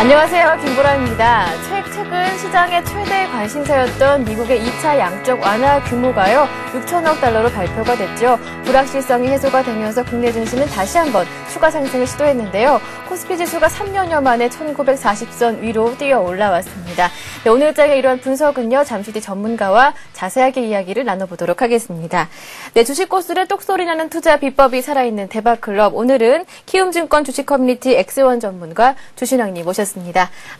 안녕하세요. 김보라입니다. 최근 시장의 최대 관심사였던 미국의 2차 양적 완화 규모가요, 6천억 달러로 발표가 됐죠. 불확실성이 해소가 되면서 국내 증시는 다시 한번 추가 상승을 시도했는데요. 코스피 지수가 3년여 만에 1940선 위로 뛰어 올라왔습니다. 네, 오늘 장의 이러한 분석은요, 잠시 뒤 전문가와 자세하게 이야기를 나눠보도록 하겠습니다. 네, 주식 고수를 똑소리나는 투자 비법이 살아있는 대박클럽. 오늘은 키움증권 주식 커뮤니티 엑스원 전문가 주신왕님 모셨습니다.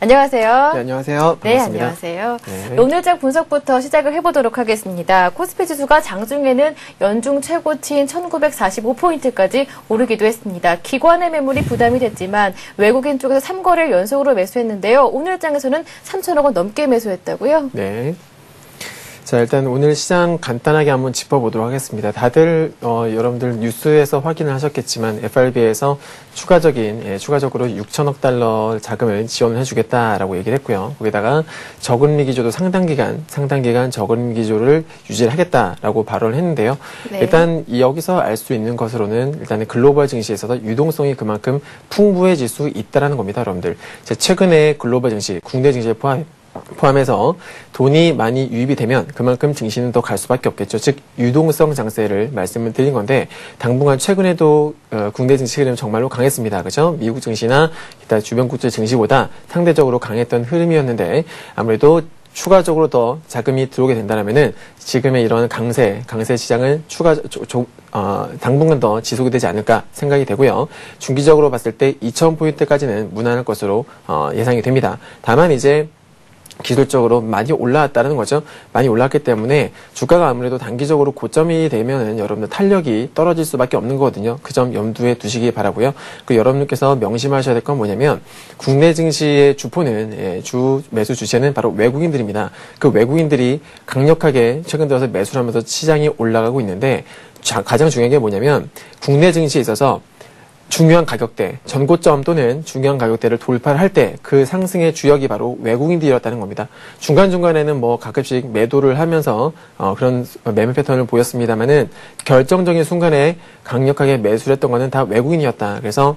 안녕하세요. 네, 안녕하세요. 반갑습니다. 네, 안녕하세요. 네. 오늘 장 분석부터 시작을 해보도록 하겠습니다. 코스피 지수가 장중에는 연중 최고치인 1945포인트까지 오르기도 했습니다. 기관의 매물이 부담이 됐지만 외국인 쪽에서 3거래를 연속으로 매수했는데요. 오늘 장에서는 3천억 원 넘게 매수했다고요? 네. 자, 일단 오늘 시장 간단하게 한번 짚어보도록 하겠습니다. 다들 여러분들 뉴스에서 확인을 하셨겠지만 FRB에서 추가적으로 6천억 달러 자금을 지원을 해주겠다라고 얘기를 했고요. 거기다가 저금리 기조도 상당 기간 저금리 기조를 유지를 하겠다라고 발언을 했는데요. 네. 일단 여기서 알 수 있는 것으로는 일단 글로벌 증시에서도 유동성이 그만큼 풍부해질 수 있다라는 겁니다, 여러분들. 최근에 글로벌 증시, 국내 증시에 포함해서 돈이 많이 유입이 되면 그만큼 증시는 더 갈 수밖에 없겠죠. 즉 유동성 장세를 말씀을 드린 건데 당분간 최근에도 국내 증시 흐름 정말로 강했습니다. 그렇죠? 미국 증시나 기타 주변 국제 증시보다 상대적으로 강했던 흐름이었는데 아무래도 추가적으로 더 자금이 들어오게 된다면은 지금의 이런 강세 시장은 당분간 더 지속이 되지 않을까 생각이 되고요. 중기적으로 봤을 때 2,000포인트까지는 무난할 것으로 예상이 됩니다. 다만 이제 기술적으로 많이 올라왔다는 거죠. 많이 올랐기 때문에 주가가 아무래도 단기적으로 고점이 되면은 여러분들 탄력이 떨어질 수밖에 없는 거거든요. 그 점 염두에 두시기 바라고요. 그리고 여러분들께서 명심하셔야 될 건 뭐냐면 국내 증시의 주포는 주 매수 주체는 바로 외국인들입니다. 그 외국인들이 강력하게 최근 들어서 매수를 하면서 시장이 올라가고 있는데 가장 중요한 게 뭐냐면 국내 증시에 있어서 중요한 가격대, 전고점 또는 중요한 가격대를 돌파를 할 때 그 상승의 주역이 바로 외국인들이었다는 겁니다. 중간중간에는 뭐 가끔씩 매도를 하면서 그런 매매 패턴을 보였습니다만은 결정적인 순간에 강력하게 매수를 했던 거는 다 외국인이었다. 그래서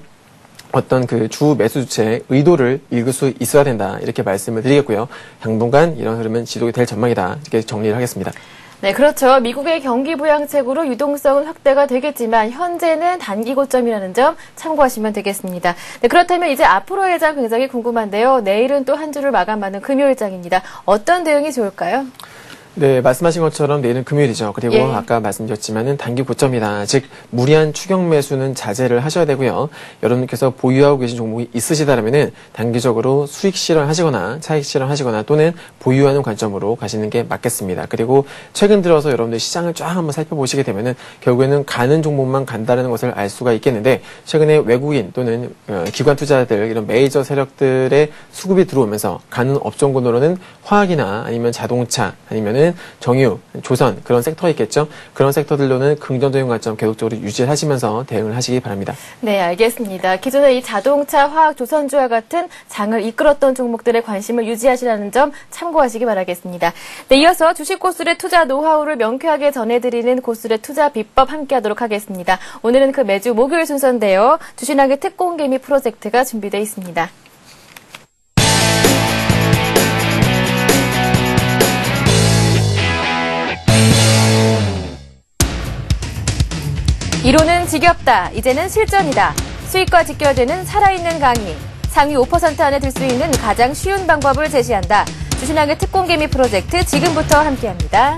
어떤 그 주 매수 주체의 의도를 읽을 수 있어야 된다. 이렇게 말씀을 드리겠고요. 당분간 이런 흐름은 지속이 될 전망이다. 이렇게 정리를 하겠습니다. 네, 그렇죠. 미국의 경기 부양책으로 유동성은 확대가 되겠지만 현재는 단기 고점이라는 점 참고하시면 되겠습니다. 네, 그렇다면 이제 앞으로의 장 굉장히 궁금한데요. 내일은 또 한 주를 마감하는 금요일장입니다. 어떤 대응이 좋을까요? 네, 말씀하신 것처럼 내일은 금요일이죠. 그리고 아까 말씀드렸지만은 단기 고점이다. 즉 무리한 추격 매수는 자제를 하셔야 되고요. 여러분께서 보유하고 계신 종목이 있으시다면은 단기적으로 수익 실현하시거나 차익 실현하시거나 또는 보유하는 관점으로 가시는 게 맞겠습니다. 그리고 최근 들어서 여러분들 시장을 쫙 한번 살펴보시게 되면은 결국에는 가는 종목만 간다는 것을 알 수가 있겠는데 최근에 외국인 또는 기관 투자자들 이런 메이저 세력들의 수급이 들어오면서 가는 업종군으로는 화학이나 아니면 자동차 아니면은 정유, 조선 그런 섹터가 있겠죠. 그런 섹터들로는 긍정적인 관점 계속적으로 유지하시면서 대응을 하시기 바랍니다. 네, 알겠습니다. 기존에 이 자동차, 화학, 조선주와 같은 장을 이끌었던 종목들의 관심을 유지하시라는 점 참고하시기 바라겠습니다. 네, 이어서 주식 고수의 투자 노하우를 명쾌하게 전해드리는 고수의 투자 비법 함께하도록 하겠습니다. 오늘은 그 매주 목요일 순서인데요. 주신왕의 특공개미 프로젝트가 준비되어 있습니다. 이론은 지겹다. 이제는 실전이다. 수익과 직결되는 살아있는 강의. 상위 5% 안에 들 수 있는 가장 쉬운 방법을 제시한다. 주신왕의 특공개미 프로젝트 지금부터 함께합니다.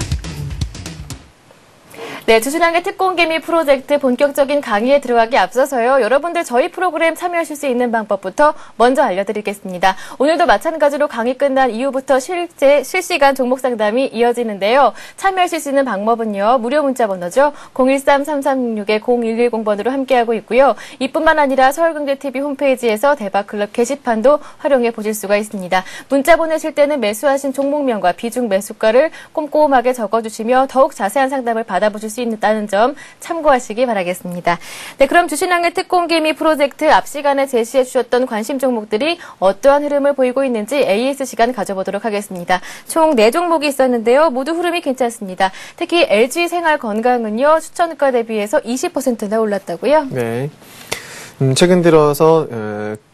네, 주신왕의 특공개미 프로젝트 본격적인 강의에 들어가기 앞서서요. 여러분들 저희 프로그램 참여하실 수 있는 방법부터 먼저 알려드리겠습니다. 오늘도 마찬가지로 강의 끝난 이후부터 실시간 종목 상담이 이어지는데요. 참여하실 수 있는 방법은요. 무료 문자 번호죠. 013-3366-0110번으로 함께하고 있고요. 이뿐만 아니라 서울경제TV 홈페이지에서 대박클럽 게시판도 활용해 보실 수가 있습니다. 문자 보내실 때는 매수하신 종목명과 비중 매수가를 꼼꼼하게 적어주시며 더욱 자세한 상담을 받아보실 수 있다는 점 참고하시기 바라겠습니다. 네, 그럼 주신왕의 특공개미 프로젝트 앞 시간에 제시해 주셨던 관심 종목들이 어떠한 흐름을 보이고 있는지 AS 시간 가져보도록 하겠습니다. 총 4종목이 있었는데요. 모두 흐름이 괜찮습니다. 특히 LG생활건강은요. 추천가 대비해서 20%나 올랐다고요? 네. 최근 들어서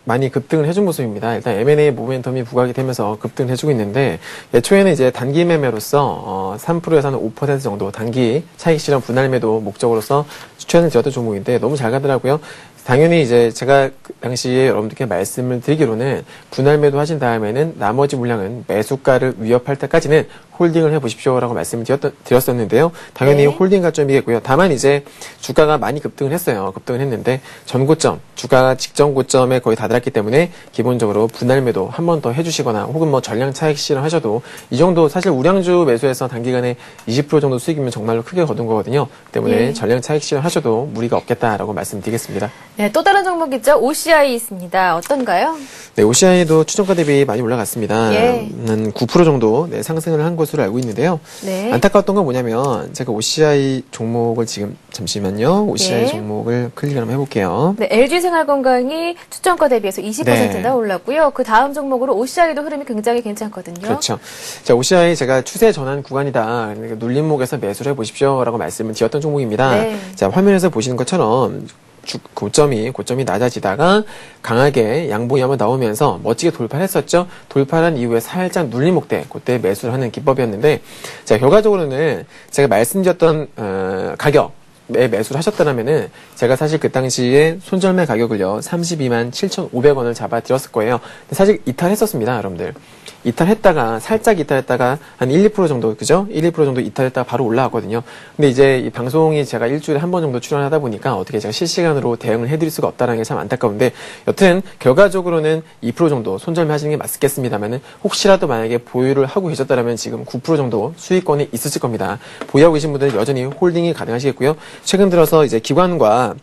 많이 급등을 해준 모습입니다. 일단 M&A 모멘텀이 부각이 되면서 급등을 해주고 있는데, 예초에는 이제 단기 매매로서 3%에서 한 5% 정도 단기 차익 실현 분할 매도 목적으로서 추천을 드렸던 종목인데 너무 잘 가더라고요. 당연히 이제 제가 그 당시에 여러분들께 말씀을 드리기로는 분할 매도 하신 다음에는 나머지 물량은 매수가를 위협할 때까지는 홀딩을 해보십시오라고 말씀을 드렸었는데요. 당연히 네. 홀딩 관점이겠고요. 다만 이제 주가가 많이 급등을 했어요. 급등을 했는데 전고점, 주가가 직전 고점에 거의 다다랐기 때문에 기본적으로 분할 매도 한 번 더 해주시거나 혹은 뭐 전량 차익 실현하셔도 이 정도 사실 우량주 매수해서 단기간에 20% 정도 수익이면 정말로 크게 거둔 거거든요. 때문에 예. 전량 차익 실현하셔도 무리가 없겠다라고 말씀드리겠습니다. 네, 또 다른 종목 있죠. OCI 있습니다. 어떤가요? 네, OCI도 추정가 대비 많이 올라갔습니다. 예. 한 9% 정도 상승을 한 것으로 알고 있는데요. 네. 안타까웠던 건 뭐냐면 제가 OCI 종목을 지금 잠시만요. OCI 예. 종목을 클릭을 한번 해볼게요. 네, LG생활건강이 추천가 대비해서 20%나 네. 올랐고요. 그 다음 종목으로 OCI도 흐름이 굉장히 괜찮거든요. 그렇죠. 자, OCI 제가 추세 전환 구간이다. 그러니까 눌림목에서 매수를 해보십시오라고 말씀을 드렸던 종목입니다. 네. 자, 화면에서 보시는 것처럼 고점이 낮아지다가 강하게 양봉이 한번 나오면서 멋지게 돌파를 했었죠. 돌파한 이후에 살짝 눌림목 때 그때 매수를 하는 기법이었는데, 자, 결과적으로는 제가 말씀드렸던 가격에 매수를 하셨다면은 제가 사실 그 당시에 손절매 가격을요 32만 7,500원을 잡아드렸을 거예요. 근데 사실 이탈했었습니다, 여러분들. 살짝 이탈했다가 한 1, 2% 정도, 그죠? 1, 2% 정도 이탈했다가 바로 올라왔거든요. 근데 이제 이 방송이 제가 일주일에 한 번 정도 출연하다 보니까 어떻게 제가 실시간으로 대응을 해드릴 수가 없다는 게 참 안타까운데, 여튼 결과적으로는 2% 정도 손절매 하시는 게 맞겠습니다만은 혹시라도 만약에 보유를 하고 계셨다면 지금 9% 정도 수익권이 있으실 겁니다. 보유하고 계신 분들은 여전히 홀딩이 가능하시겠고요. 최근 들어서 이제 기관과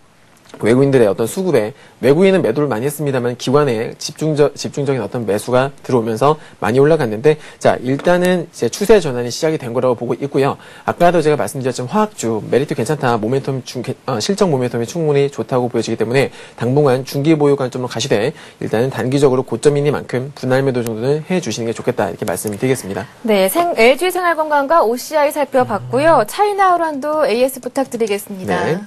외국인들의 어떤 수급에, 외국인은 매도를 많이 했습니다만 기관에 집중적인 어떤 매수가 들어오면서 많이 올라갔는데, 자, 일단은 이제 추세 전환이 시작이 된 거라고 보고 있고요. 아까도 제가 말씀드렸지만 화학주 메리트 괜찮다, 실적 모멘텀이 충분히 좋다고 보여지기 때문에 당분간 중기 보유 관점으로 가시되 일단은 단기적으로 고점이니만큼 분할 매도 정도는 해주시는 게 좋겠다, 이렇게 말씀을 드리겠습니다. 네, LG생활건강과 OCI 살펴봤고요. 차이나우란도 AS 부탁드리겠습니다. 네.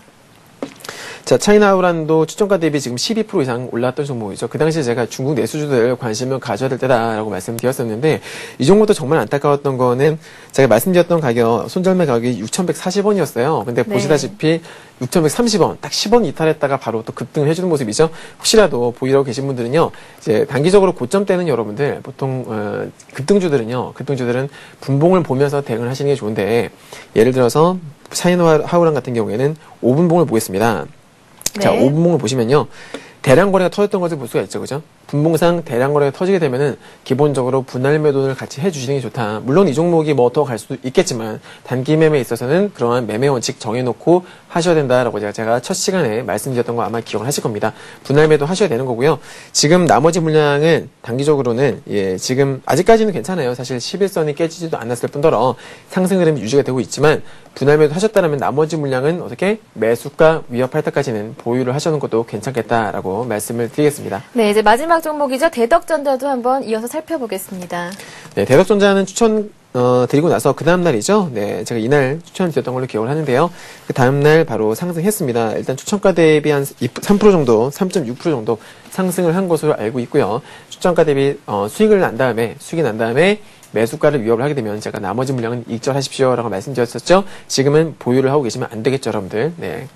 자, 차이나우란도 추정가 대비 지금 12% 이상 올랐던 종목이죠. 그 당시에 제가 중국 내수주들 관심을 가져야 될 때다라고 말씀드렸었는데, 이 종목도 정말 안타까웠던 거는 제가 말씀드렸던 가격, 손절매 가격이 6,140원이었어요. 근데 네. 보시다시피 6,130원, 딱 10원 이탈했다가 바로 또 급등을 해주는 모습이죠. 혹시라도 보유하고 계신 분들은요, 이제 단기적으로 고점 때는 여러분들 보통 급등주들은 분봉을 보면서 대응을 하시는 게 좋은데, 예를 들어서 차이나우란 같은 경우에는 5분봉을 보겠습니다. 자, 네. 5분봉을 보시면요, 대량 거래가 터졌던 것을 볼 수가 있죠, 그죠? 분봉상 대량 거래가 터지게 되면은 기본적으로 분할 매도를 같이 해주시는 게 좋다. 물론 이 종목이 뭐 더 갈 수도 있겠지만 단기 매매에 있어서는 그러한 매매 원칙 정해놓고 하셔야 된다라고 제가 첫 시간에 말씀드렸던 거 아마 기억을 하실 겁니다. 분할 매도 하셔야 되는 거고요. 지금 나머지 물량은 단기적으로는 지금 아직까지는 괜찮아요. 사실 11선이 깨지지도 않았을 뿐더러 상승 흐름이 유지가 되고 있지만, 분할 매도 하셨다면 나머지 물량은 어떻게 매수가 위협할 때까지는 보유를 하시는 것도 괜찮겠다라고 말씀을 드리겠습니다. 네, 이제 마지막 종목이죠. 대덕전자도 한번 이어서 살펴보겠습니다. 네, 대덕전자는 추천 드리고 나서 그 다음날이죠. 네, 제가 이날 추천드렸던 걸로 기억을 하는데요. 그 다음날 바로 상승했습니다. 일단 추천가 대비 한 3% 정도, 3.6% 정도 상승을 한 것으로 알고 있고요. 추천가 대비 수익이 난 다음에 매수가를 위협을 하게 되면 제가 나머지 물량은 익절하십시오라고 말씀드렸었죠. 지금은 보유를 하고 계시면 안 되겠죠, 여러분들. 네.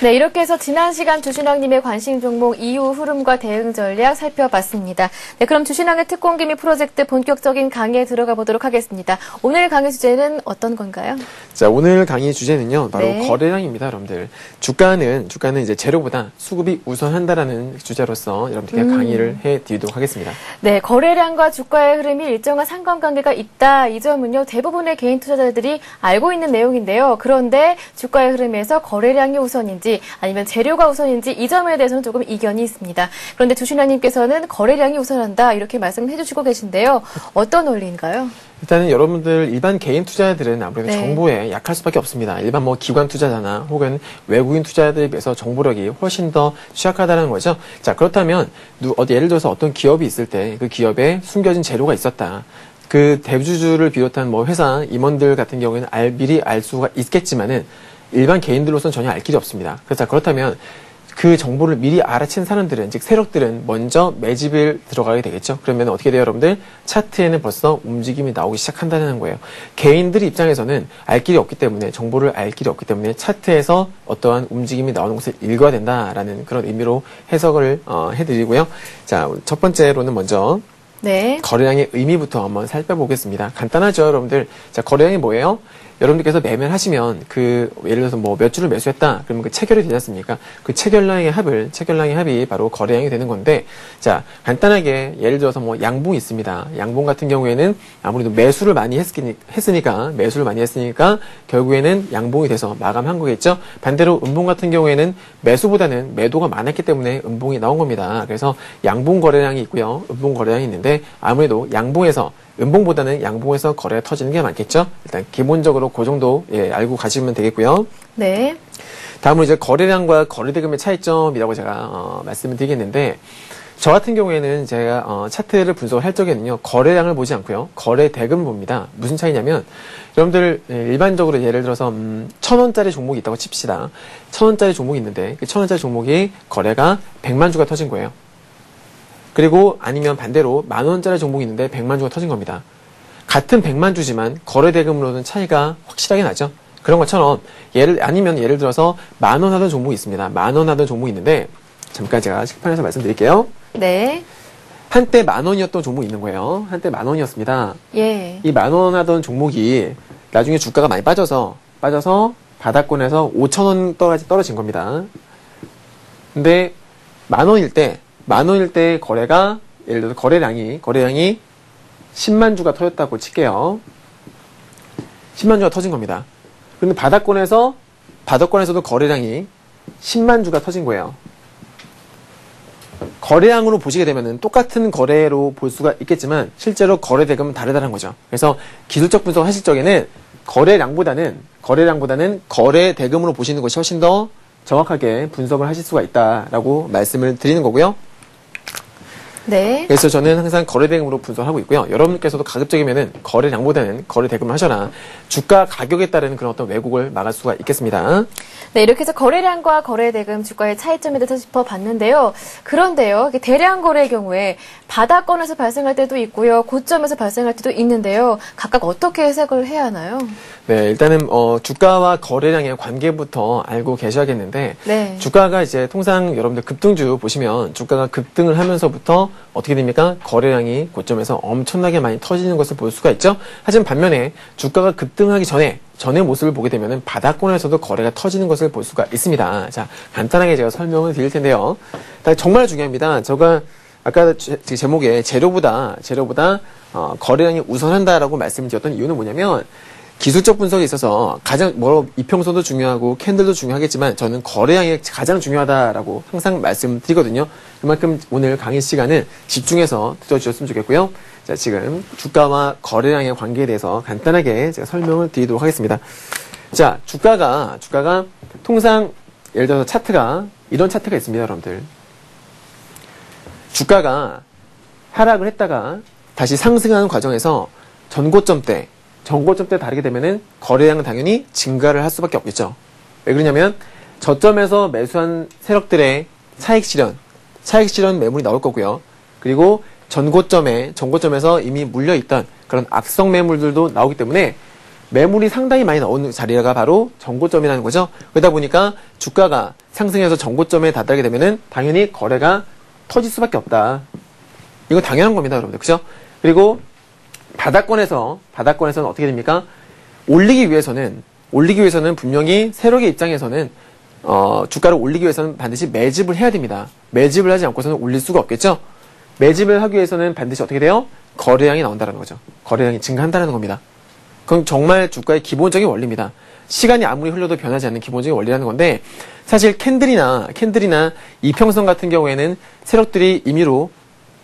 네, 이렇게 해서 지난 시간 주신왕님의 관심 종목 이후 흐름과 대응 전략 살펴봤습니다. 네, 그럼 주신왕의 특공기 및 프로젝트 본격적인 강의에 들어가 보도록 하겠습니다. 오늘 강의 주제는 어떤 건가요? 자, 오늘 강의 주제는요, 바로 네. 거래량입니다, 여러분들. 주가는 이제 재료보다 수급이 우선한다라는 주제로서 여러분들께 강의를 해드리도록 하겠습니다. 네, 거래량과 주가의 흐름이 일정한 상관관계가 있다. 이 점은요, 대부분의 개인 투자자들이 알고 있는 내용인데요. 그런데 주가의 흐름에서 거래량이 우선인지 아니면 재료가 우선인지 이 점에 대해서는 조금 이견이 있습니다. 그런데 주신왕님께서는 거래량이 우선한다 이렇게 말씀해 주시고 계신데요. 어떤 원리인가요? 일단은 여러분들 일반 개인 투자자들은 아무래도 네. 정보에 약할 수밖에 없습니다. 일반 기관 투자자나 혹은 외국인 투자자들에 비해서 정보력이 훨씬 더 취약하다는 거죠. 자, 그렇다면 예를 들어서 어떤 기업이 있을 때 그 기업에 숨겨진 재료가 있었다. 그 대주주를 비롯한 회사 임원들 같은 경우에는 미리 알 수가 있겠지만은 일반 개인들로서는 전혀 알 길이 없습니다. 그래서 그렇다면 그 정보를 미리 알아챈 사람들은, 즉 세력들은 먼저 매집을 들어가게 되겠죠. 그러면 어떻게 돼요, 여러분들? 차트에는 벌써 움직임이 나오기 시작한다는 거예요. 개인들 입장에서는 알 길이 없기 때문에, 정보를 알 길이 없기 때문에 차트에서 어떠한 움직임이 나오는 것을 읽어야 된다라는 그런 의미로 해석을 해드리고요. 자, 첫 번째로는 먼저 네. 거래량의 의미부터 한번 살펴보겠습니다. 간단하죠, 여러분들. 자, 거래량이 뭐예요? 여러분들께서 매매를 하시면 예를 들어서 뭐 몇 주를 매수했다. 그러면 그 체결이 되지 않습니까? 그 체결량의 합이 바로 거래량이 되는 건데, 자, 간단하게 예를 들어서 뭐 양봉이 있습니다. 양봉 같은 경우에는 아무래도 매수를 많이 했으니까 결국에는 양봉이 돼서 마감한 거겠죠? 반대로 음봉 같은 경우에는 매수보다는 매도가 많았기 때문에 음봉이 나온 겁니다. 그래서 양봉 거래량이 있고요. 음봉 거래량이 있는데 아무래도 음봉보다는 양봉에서 거래가 터지는 게 많겠죠? 일단 기본적으로 그 정도 알고 가시면 되겠고요. 네. 다음으로 이제 거래량과 거래대금의 차이점이라고 제가 말씀을 드리겠는데, 저 같은 경우에는 제가 차트를 분석을 할 적에는요, 거래량을 보지 않고요, 거래대금을 봅니다. 무슨 차이냐면, 여러분들 일반적으로 예를 들어서 1,000원짜리 종목이 있다고 칩시다. 1,000원짜리 종목이 있는데 그 1,000원짜리 종목이 거래가 100만 주가 터진 거예요. 그리고 아니면 반대로 10,000원짜리 종목이 있는데 100만 주가 터진 겁니다. 같은 100만 주지만 거래대금으로는 차이가 확실하게 나죠. 그런 것처럼 예를 들어서 10,000원 하던 종목이 있습니다. 10,000원 하던 종목이 있는데, 잠깐 제가 식판에서 말씀드릴게요. 네. 한때 10,000원이었던 종목이 있는 거예요. 한때 10,000원이었습니다. 예. 이 10,000원 하던 종목이 나중에 주가가 많이 빠져서 바닥권에서 5,000원 떨어진 겁니다. 근데 10,000원일 때 거래가, 예를 들어서 거래량이 10만 주가 터졌다고 칠게요. 10만 주가 터진 겁니다. 근데 바닥권에서도 거래량이 10만 주가 터진 거예요. 거래량으로 보시게 되면은 똑같은 거래로 볼 수가 있겠지만 실제로 거래 대금은 다르다는 거죠. 그래서 기술적 분석 하실 적에는 거래량보다는 거래 대금으로 보시는 것이 훨씬 더 정확하게 분석을 하실 수가 있다라고 말씀을 드리는 거고요. 네. 그래서 저는 항상 거래대금으로 분석하고 있고요. 여러분께서도 가급적이면은 거래량보다는 거래대금을 하셔라. 주가 가격에 따른 그런 어떤 왜곡을 막을 수가 있겠습니다. 네, 이렇게 해서 거래량과 거래대금 주가의 차이점에 대해서 짚어봤는데요. 그런데요, 대량 거래의 경우에 바닥권에서 발생할 때도 있고요, 고점에서 발생할 때도 있는데요. 각각 어떻게 해석을 해야 하나요? 네, 일단은 주가와 거래량의 관계부터 알고 계셔야겠는데, 네. 주가가 이제 통상 여러분들 급등주 보시면 주가가 급등을 하면서부터 어떻게 됩니까? 거래량이 고점에서 엄청나게 많이 터지는 것을 볼 수가 있죠. 하지만 반면에 주가가 급등하기 전의 모습을 보게 되면은 바닥권에서도 거래가 터지는 것을 볼 수가 있습니다. 자, 간단하게 제가 설명을 드릴 텐데요. 정말 중요합니다. 제가 아까 제목에 재료보다 거래량이 우선한다라고 말씀을 드렸던 이유는 뭐냐면, 기술적 분석에 있어서 가장 이평선도 중요하고 캔들도 중요하겠지만 저는 거래량이 가장 중요하다라고 항상 말씀드리거든요. 그만큼 오늘 강의 시간은 집중해서 들어주셨으면 좋겠고요. 자, 지금 주가와 거래량의 관계에 대해서 간단하게 제가 설명을 드리도록 하겠습니다. 자, 주가가 통상 예를 들어서 이런 차트가 있습니다, 여러분들. 주가가 하락을 했다가 다시 상승하는 과정에서 전고점 때 다르게 되면은 거래량은 당연히 증가를 할 수밖에 없겠죠. 왜 그러냐면 저점에서 매수한 세력들의 차익 실현 매물이 나올 거고요. 그리고 전고점에서 이미 물려있던 그런 악성 매물들도 나오기 때문에 매물이 상당히 많이 나오는 자리가 바로 전고점이라는 거죠. 그러다 보니까 주가가 상승해서 전고점에 다다르게 되면은 당연히 거래가 터질 수밖에 없다. 이거 당연한 겁니다, 여러분들. 그죠? 그리고 바닥권에서는 어떻게 됩니까? 올리기 위해서는 분명히 세력의 입장에서는 주가를 올리기 위해서는 반드시 매집을 해야 됩니다. 매집을 하지 않고서는 올릴 수가 없겠죠? 매집을 하기 위해서는 반드시 어떻게 돼요? 거래량이 나온다는 거죠. 거래량이 증가한다는 겁니다. 그건 정말 주가의 기본적인 원리입니다. 시간이 아무리 흘러도 변하지 않는 기본적인 원리라는 건데, 사실 캔들이나 이평선 같은 경우에는 세력들이 임의로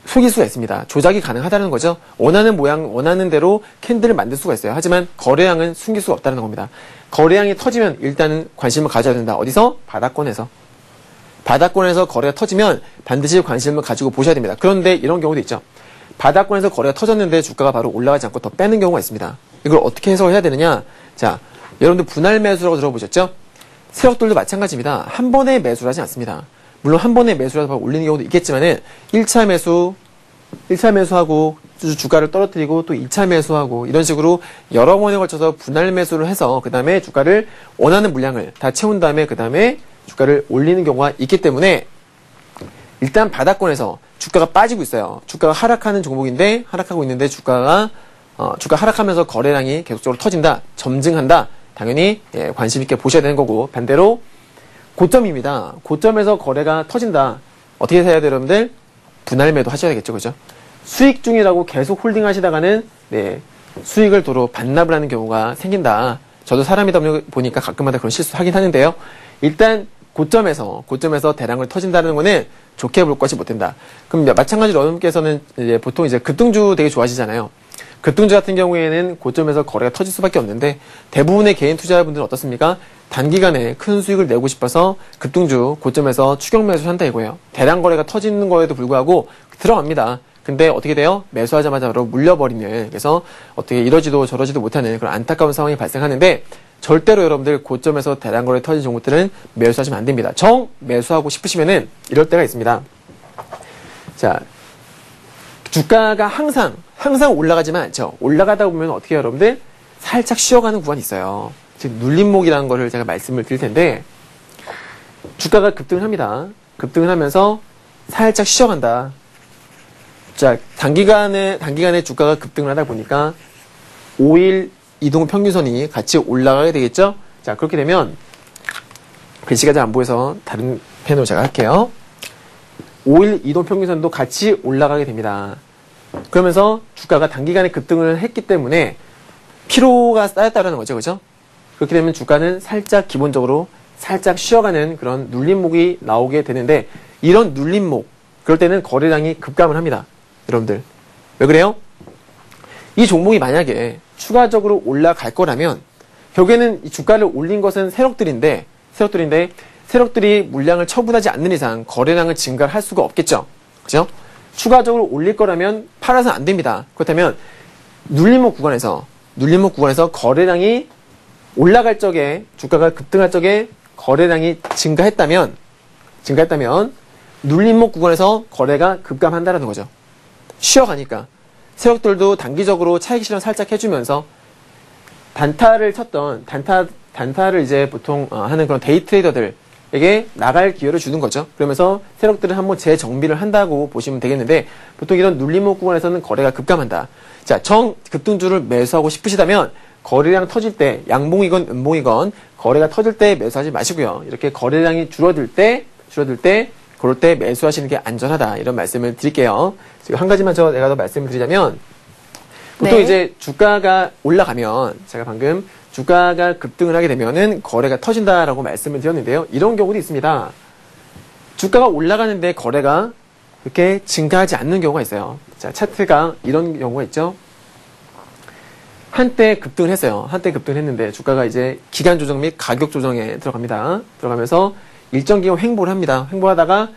속일 수가 있습니다. 조작이 가능하다는 거죠. 원하는 모양, 원하는 대로 캔들을 만들 수가 있어요. 하지만 거래량은 숨길 수가 없다는 겁니다. 거래량이 터지면 일단은 관심을 가져야 된다. 어디서? 바닥권에서 거래가 터지면 반드시 관심을 가지고 보셔야 됩니다. 그런데 이런 경우도 있죠. 바닥권에서 거래가 터졌는데 주가가 바로 올라가지 않고 더 빼는 경우가 있습니다. 이걸 어떻게 해석을 해야 되느냐? 자, 여러분들 분할 매수라고 들어보셨죠? 세력들도 마찬가지입니다. 한 번에 매수를 하지 않습니다. 물론 한 번에 매수를 해서 올리는 경우도 있겠지만은 1차 매수하고 주가를 떨어뜨리고 또 2차 매수하고 이런 식으로 여러 번에 걸쳐서 분할 매수를 해서 그 다음에 주가를 원하는 물량을 다 채운 다음에 그 다음에 주가를 올리는 경우가 있기 때문에 일단 바닥권에서 주가가 빠지고 있어요. 주가가 하락하는 종목인데 하락하고 있는데 주가 하락하면서 거래량이 계속적으로 터진다, 점증한다. 당연히 관심 있게 보셔야 되는 거고 반대로 고점입니다. 고점에서 거래가 터진다. 어떻게 해야 돼요, 여러분들? 분할 매도 하셔야 되겠죠, 그죠? 수익 중이라고 계속 홀딩 하시다가는 수익을 도로 반납을 하는 경우가 생긴다. 저도 사람이다 보니까 가끔마다 그런 실수 하긴 하는데요. 일단 고점에서 대량을 터진다는 거는 좋게 볼 것이 못 된다. 그럼 마찬가지로 여러분께서는 보통 이제 급등주 되게 좋아하시잖아요. 급등주 같은 경우에는 고점에서 거래가 터질 수밖에 없는데 대부분의 개인 투자자분들은 어떻습니까? 단기간에 큰 수익을 내고 싶어서 급등주 고점에서 추격 매수를 한다 이거예요. 대량 거래가 터지는 거에도 불구하고 들어갑니다. 근데 어떻게 돼요? 매수하자마자 바로 물려버리는, 그래서 어떻게 이러지도 저러지도 못하는 그런 안타까운 상황이 발생하는데 절대로 여러분들 고점에서 대량 거래 터진 종목들은 매수하시면 안 됩니다. 정 매수하고 싶으시면은 이럴 때가 있습니다. 자, 주가가 항상 올라가지만 않죠. 올라가다 보면 어떻게 해요, 여러분들? 살짝 쉬어가는 구간이 있어요. 즉 눌림목이라는 거를 제가 말씀을 드릴 텐데 주가가 급등을 합니다. 급등을 하면서 살짝 쉬어간다. 자, 단기간에 주가가 급등을 하다 보니까 5일 이동 평균선이 같이 올라가게 되겠죠? 자, 그렇게 되면 글씨가 잘 안 보여서 다른 펜으로 제가 할게요. 5일 이동 평균선도 같이 올라가게 됩니다. 그러면서 주가가 단기간에 급등을 했기 때문에 피로가 쌓였다는 거죠, 그죠? 그렇게 되면 주가는 살짝 기본적으로 살짝 쉬어가는 그런 눌림목이 나오게 되는데 이런 눌림목, 그럴 때는 거래량이 급감을 합니다. 여러분들. 왜 그래요? 이 종목이 만약에 추가적으로 올라갈 거라면 결국에는 이 주가를 올린 것은 세력들이 물량을 처분하지 않는 이상 거래량을 증가할 수가 없겠죠. 그죠? 추가적으로 올릴 거라면 팔아서 안 됩니다. 그렇다면 눌림목 구간에서 거래량이 올라갈 적에 주가가 급등할 적에 거래량이 증가했다면 눌림목 구간에서 거래가 급감한다라는 거죠. 쉬어가니까 세력들도 단기적으로 차익 실현 살짝 해주면서 단타를 이제 보통 하는 그런 데이 트레이더들에게 나갈 기회를 주는 거죠. 그러면서 세력들은 한번 재정비를 한다고 보시면 되겠는데 보통 이런 눌림목 구간에서는 거래가 급감한다. 자, 급등주를 매수하고 싶으시다면 거래량 터질 때 양봉이건 음봉이건 거래가 터질 때 매수하지 마시고요. 이렇게 거래량이 줄어들 때 그럴 때 매수하시는 게 안전하다. 이런 말씀을 드릴게요. 지금 한 가지만 내가 더 말씀을 드리자면 보통 이제 주가가 올라가면 제가 방금 주가가 급등을 하게 되면은 거래가 터진다라고 말씀을 드렸는데요. 이런 경우도 있습니다. 주가가 올라가는데 거래가 그렇게 증가하지 않는 경우가 있어요. 자, 차트가 이런 경우가 있죠. 한때 급등을 했어요. 한때 급등을 했는데 주가가 이제 기간 조정 및 가격 조정에 들어갑니다. 들어가면서 일정 기간 횡보를 합니다. 횡보하다가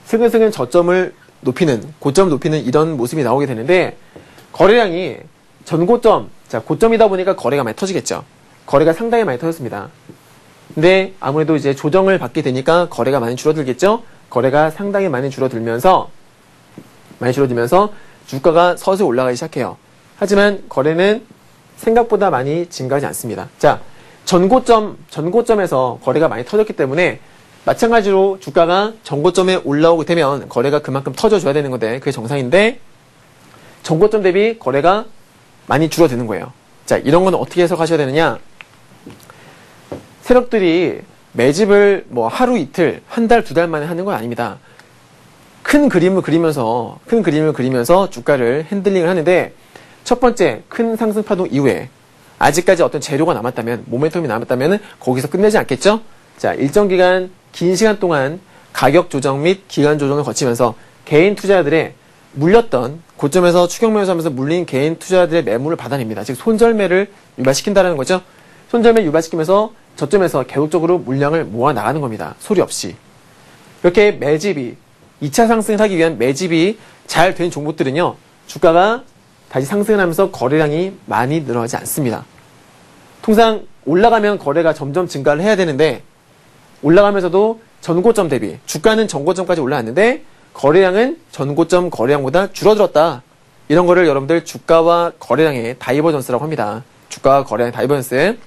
슬근슬근 고점을 높이는 이런 모습이 나오게 되는데 거래량이 전고점, 자, 고점이다 보니까 거래가 많이 터지겠죠. 거래가 상당히 많이 터졌습니다. 근데 아무래도 이제 조정을 받게 되니까 거래가 많이 줄어들겠죠. 거래가 상당히 많이 줄어들면서 주가가 서서히 올라가기 시작해요. 하지만 거래는 생각보다 많이 증가하지 않습니다. 자, 전고점에서 거래가 많이 터졌기 때문에 마찬가지로 주가가 전고점에 올라오게 되면 거래가 그만큼 터져줘야 되는 건데 그게 정상인데 전고점 대비 거래가 많이 줄어드는 거예요. 자, 이런 건 어떻게 해석하셔야 되느냐? 세력들이 매집을 뭐 하루 이틀, 한 달, 두 달 만에 하는 건 아닙니다. 큰 그림을 그리면서 주가를 핸들링을 하는데 첫 번째 큰 상승 파동 이후에 아직까지 어떤 재료가 남았다면, 모멘텀이 남았다면 거기서 끝내지 않겠죠? 자, 일정 기간, 긴 시간 동안 가격 조정 및 기간 조정을 거치면서 개인 투자자들의 물렸던 고점에서 추격 매수하면서 물린 개인 투자자들의 매물을 받아냅니다. 즉 손절매를 유발시킨다는 거죠. 손절매 유발시키면서 저점에서 계속적으로 물량을 모아 나가는 겁니다. 소리 없이. 이렇게 매집이 2차 상승을 하기 위한 매집이 잘 된 종목들은요. 주가가 다시 상승을 하면서 거래량이 많이 늘어나지 않습니다. 통상 올라가면 거래가 점점 증가를 해야 되는데 올라가면서도 전고점 대비. 주가는 전고점까지 올라왔는데 거래량은 전고점 거래량보다 줄어들었다. 이런 거를 여러분들 주가와 거래량의 다이버전스라고 합니다. 주가와 거래량 다이버전스.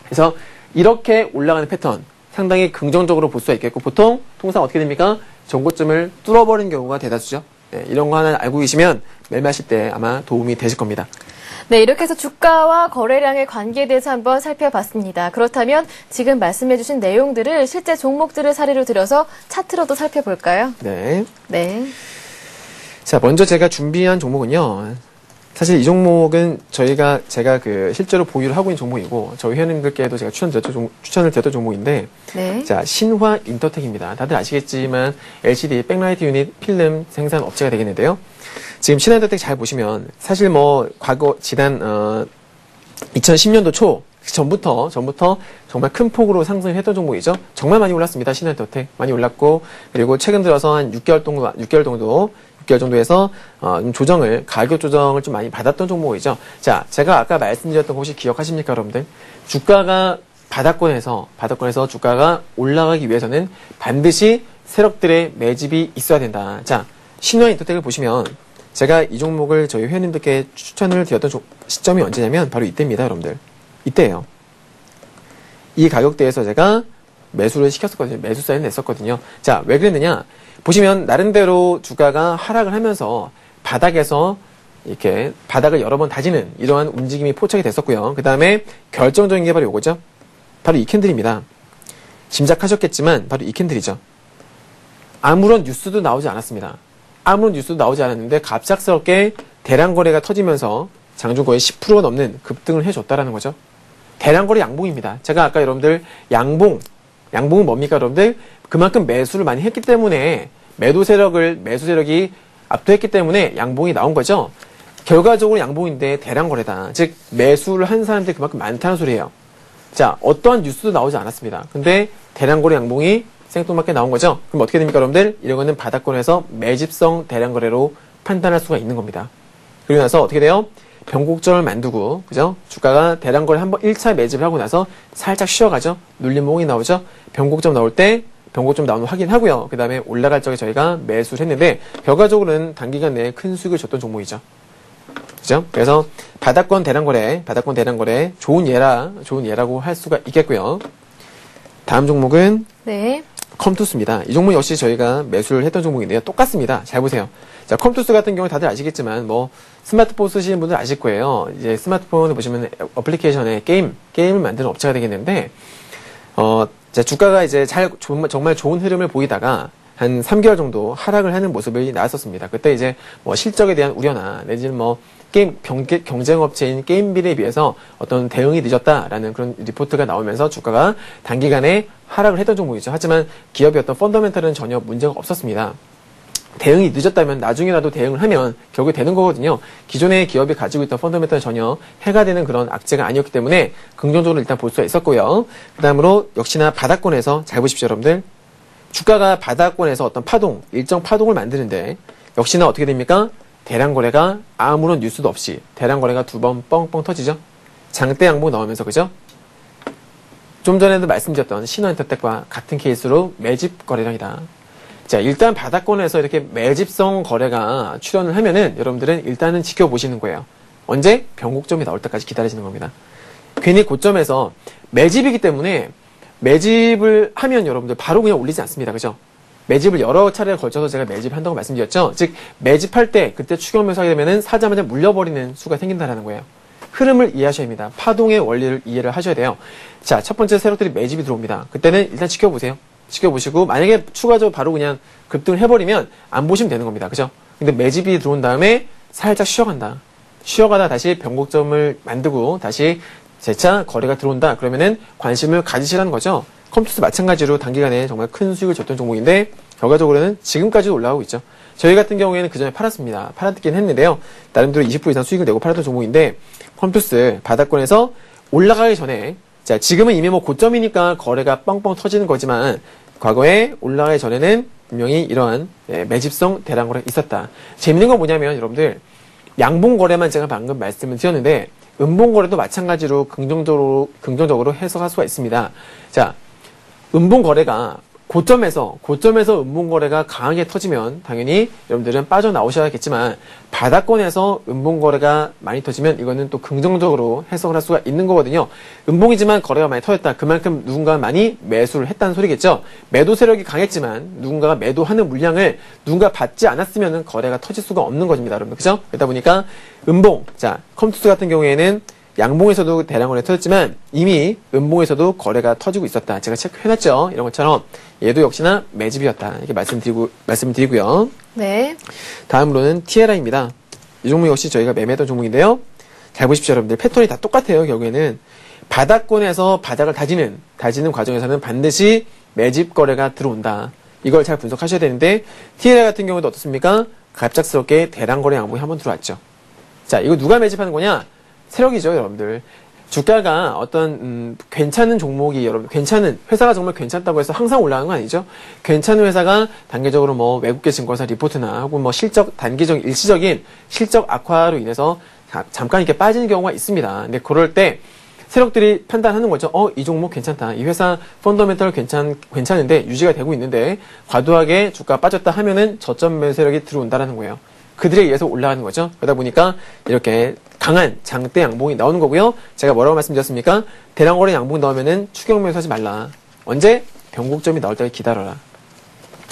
그래서 이렇게 올라가는 패턴 상당히 긍정적으로 볼 수가 있겠고 보통 통상 어떻게 됩니까? 전고점을 뚫어버리는 경우가 대다수죠. 네, 이런 거 하나 알고 계시면 매매하실 때 아마 도움이 되실 겁니다. 네, 이렇게 해서 주가와 거래량의 관계에 대해서 한번 살펴봤습니다. 그렇다면 지금 말씀해주신 내용들을 실제 종목들을 사례로 들어서 차트로도 살펴볼까요? 네. 네. 자, 먼저 제가 준비한 종목은요. 사실 이 종목은 제가 실제로 보유를 하고 있는 종목이고 저희 회원님들께도 제가 추천을 드렸던 종목인데 네. 자, 신화 인터텍입니다. 다들 아시겠지만 LCD 백라이트 유닛 필름 생산 업체가 되겠는데요. 지금 신화 인터텍 잘 보시면 사실 뭐 지난 2010년도 초 전부터 정말 큰 폭으로 상승했던 종목이죠. 정말 많이 올랐습니다. 신화 인터텍 많이 올랐고 그리고 최근 들어서 한 6개월 정도에서 좀 가격 조정을 좀 많이 받았던 종목이죠. 자, 제가 아까 말씀드렸던 거 혹시 기억하십니까, 여러분들? 주가가 바닥권에서 주가가 올라가기 위해서는 반드시 세력들의 매집이 있어야 된다. 자, 신화 인터텍을 보시면 제가 이 종목을 저희 회원님들께 추천을 드렸던 시점이 언제냐면 바로 이때입니다, 여러분들. 이때예요. 이 가격대에서 제가 매수를 시켰었거든요. 매수 사인을 냈었거든요. 자, 왜 그랬느냐? 보시면 나름대로 주가가 하락을 하면서 바닥에서 이렇게 바닥을 여러 번 다지는 이러한 움직임이 포착이 됐었고요. 그 다음에 결정적인 게 바로 이거죠. 바로 이 캔들입니다. 짐작하셨겠지만 바로 이 캔들이죠. 아무런 뉴스도 나오지 않았습니다. 아무런 뉴스도 나오지 않았는데 갑작스럽게 대량 거래가 터지면서 장중 거의 10%가 넘는 급등을 해줬다라는 거죠. 대량 거래 양봉입니다. 제가 아까 여러분들 양봉은 뭡니까, 여러분들? 그만큼 매수를 많이 했기 때문에 매수 세력이 압도했기 때문에 양봉이 나온 거죠. 결과적으로 양봉인데 대량 거래다. 즉 매수를 한 사람들이 그만큼 많다는 소리예요. 자, 어떠한 뉴스도 나오지 않았습니다. 근데 대량 거래 양봉이 생뚱맞게 나온 거죠. 그럼 어떻게 됩니까, 여러분들? 이런 거는 바닥권에서 매집성 대량 거래로 판단할 수가 있는 겁니다. 그리고 나서 어떻게 돼요? 변곡점을 만들고, 그죠? 주가가 대량 거래 한번 1차 매집을 하고 나서 살짝 쉬어가죠? 눌림목이 나오죠? 변곡점 나올 때 변곡점 나오는 거 확인하고요. 그 다음에 올라갈 적에 저희가 매수를 했는데 결과적으로는 단기간 내에 큰 수익을 줬던 종목이죠. 그죠? 그래서 바닥권 대량 거래 좋은 예라고 할 수가 있겠고요. 다음 종목은 네. 컴투스입니다. 이 종목 역시 저희가 매수를 했던 종목인데요. 똑같습니다. 잘 보세요. 자, 컴투스 같은 경우 다들 아시겠지만 뭐 스마트폰 쓰시는 분들 아실 거예요. 이제 스마트폰을 보시면 어플리케이션에 게임을 만드는 업체가 되겠는데 자, 주가가 이제 정말 좋은 흐름을 보이다가 한 3개월 정도 하락을 하는 모습이 나왔었습니다. 그때 이제 뭐 실적에 대한 우려나 내지는 뭐 게임 경쟁업체인 게임빌에 비해서 어떤 대응이 늦었다라는 그런 리포트가 나오면서 주가가 단기간에 하락을 했던 종목이죠. 하지만 기업의 어떤 펀더멘털은 전혀 문제가 없었습니다. 대응이 늦었다면 나중에라도 대응을 하면 결국에 되는 거거든요. 기존의 기업이 가지고 있던 펀더멘털은 전혀 해가 되는 그런 악재가 아니었기 때문에 긍정적으로 일단 볼 수가 있었고요. 그 다음으로 역시나 바닥권에서 잘 보십시오, 여러분들. 주가가 바닥권에서 어떤 일정 파동을 만드는데 역시나 어떻게 됩니까? 대량 거래가 아무런 뉴스도 없이 대량 거래가 두 번 뻥뻥 터지죠. 장대 양봉 나오면서, 그죠? 좀 전에도 말씀드렸던 신한인터텍과 같은 케이스로 매집 거래량이다. 자, 일단 바닥권에서 이렇게 매집성 거래가 출현을 하면은 여러분들은 일단은 지켜보시는 거예요. 언제? 변곡점이 나올 때까지 기다리시는 겁니다. 괜히 고점에서 매집이기 때문에 매집을 하면 여러분들 바로 그냥 올리지 않습니다. 그죠? 매집을 여러 차례에 걸쳐서 제가 매집한다고 말씀드렸죠. 즉 매집할 때 그때 추격 매수하게 되면은 사자마자 물려버리는 수가 생긴다는 거예요. 흐름을 이해하셔야 합니다. 파동의 원리를 이해를 하셔야 돼요. 자, 첫 번째 세력들이 매집이 들어옵니다. 그때는 일단 지켜보세요. 지켜보시고 만약에 추가적으로 바로 그냥 급등을 해버리면 안 보시면 되는 겁니다. 그죠? 근데 매집이 들어온 다음에 살짝 쉬어간다. 쉬어가다 다시 변곡점을 만들고 다시 재차 거래가 들어온다. 그러면은 관심을 가지시라는 거죠. 컴투스 마찬가지로 단기간에 정말 큰 수익을 줬던 종목인데 결과적으로는 지금까지도 올라가고 있죠. 저희 같은 경우에는 그 전에 팔았습니다. 팔았긴 했는데요. 나름대로 20% 이상 수익을 내고 팔았던 종목인데 컴투스 바닥권에서 올라가기 전에 자, 지금은 이미 뭐 고점이니까 거래가 뻥뻥 터지는 거지만 과거에 올라가기 전에는 분명히 이러한 매집성 대량 거래가 있었다. 재밌는 건 뭐냐면 여러분들 양봉 거래만 제가 방금 말씀을 드렸는데 음봉 거래도 마찬가지로 긍정적으로 해석할 수가 있습니다. 자, 음봉 거래가 고점에서 음봉거래가 강하게 터지면 당연히 여러분들은 빠져나오셔야겠지만 바닥권에서 음봉거래가 많이 터지면 이거는 또 긍정적으로 해석을 할 수가 있는 거거든요. 음봉이지만 거래가 많이 터졌다. 그만큼 누군가가 많이 매수를 했다는 소리겠죠. 매도 세력이 강했지만 누군가가 매도하는 물량을 누군가 받지 않았으면 거래가 터질 수가 없는 것입니다. 여러분. 그죠? 그러다 보니까 음봉, 자, 컴투스 같은 경우에는 양봉에서도 대량 거래 터졌지만 이미 음봉에서도 거래가 터지고 있었다. 제가 체크해놨죠. 이런 것처럼 얘도 역시나 매집이었다. 이렇게 말씀드리고요. 네. 다음으로는 TLI입니다. 이 종목 역시 저희가 매매했던 종목인데요. 잘 보십시오, 여러분들. 패턴이 다 똑같아요. 결국에는 바닥권에서 바닥을 다지는 과정에서는 반드시 매집 거래가 들어온다. 이걸 잘 분석하셔야 되는데 TLI 같은 경우도 어떻습니까? 갑작스럽게 대량 거래 양봉이 한번 들어왔죠. 자, 이거 누가 매집하는 거냐? 세력이죠, 여러분들. 주가가 어떤 괜찮은 종목이 여러분 괜찮은 회사가 정말 괜찮다고 해서 항상 올라가는 건 아니죠. 괜찮은 회사가 단계적으로 뭐 외국계 증권사 리포트나 혹은 뭐 단기적 일시적인 실적 악화로 인해서 잠깐 이렇게 빠지는 경우가 있습니다. 근데 그럴 때 세력들이 판단하는 거죠. 이 종목 괜찮다. 이 회사 펀더멘털 괜찮은데 유지가 되고 있는데 과도하게 주가가 빠졌다 하면은 저점 매수 세력이 들어온다라는 거예요. 그들에 의해서 올라가는 거죠. 그러다 보니까 이렇게 강한 장대 양봉이 나오는 거고요. 제가 뭐라고 말씀드렸습니까? 대량거래 양봉 넣으면은 추격 매수하지 말라. 언제? 변곡점이 나올 때까지 기다려라.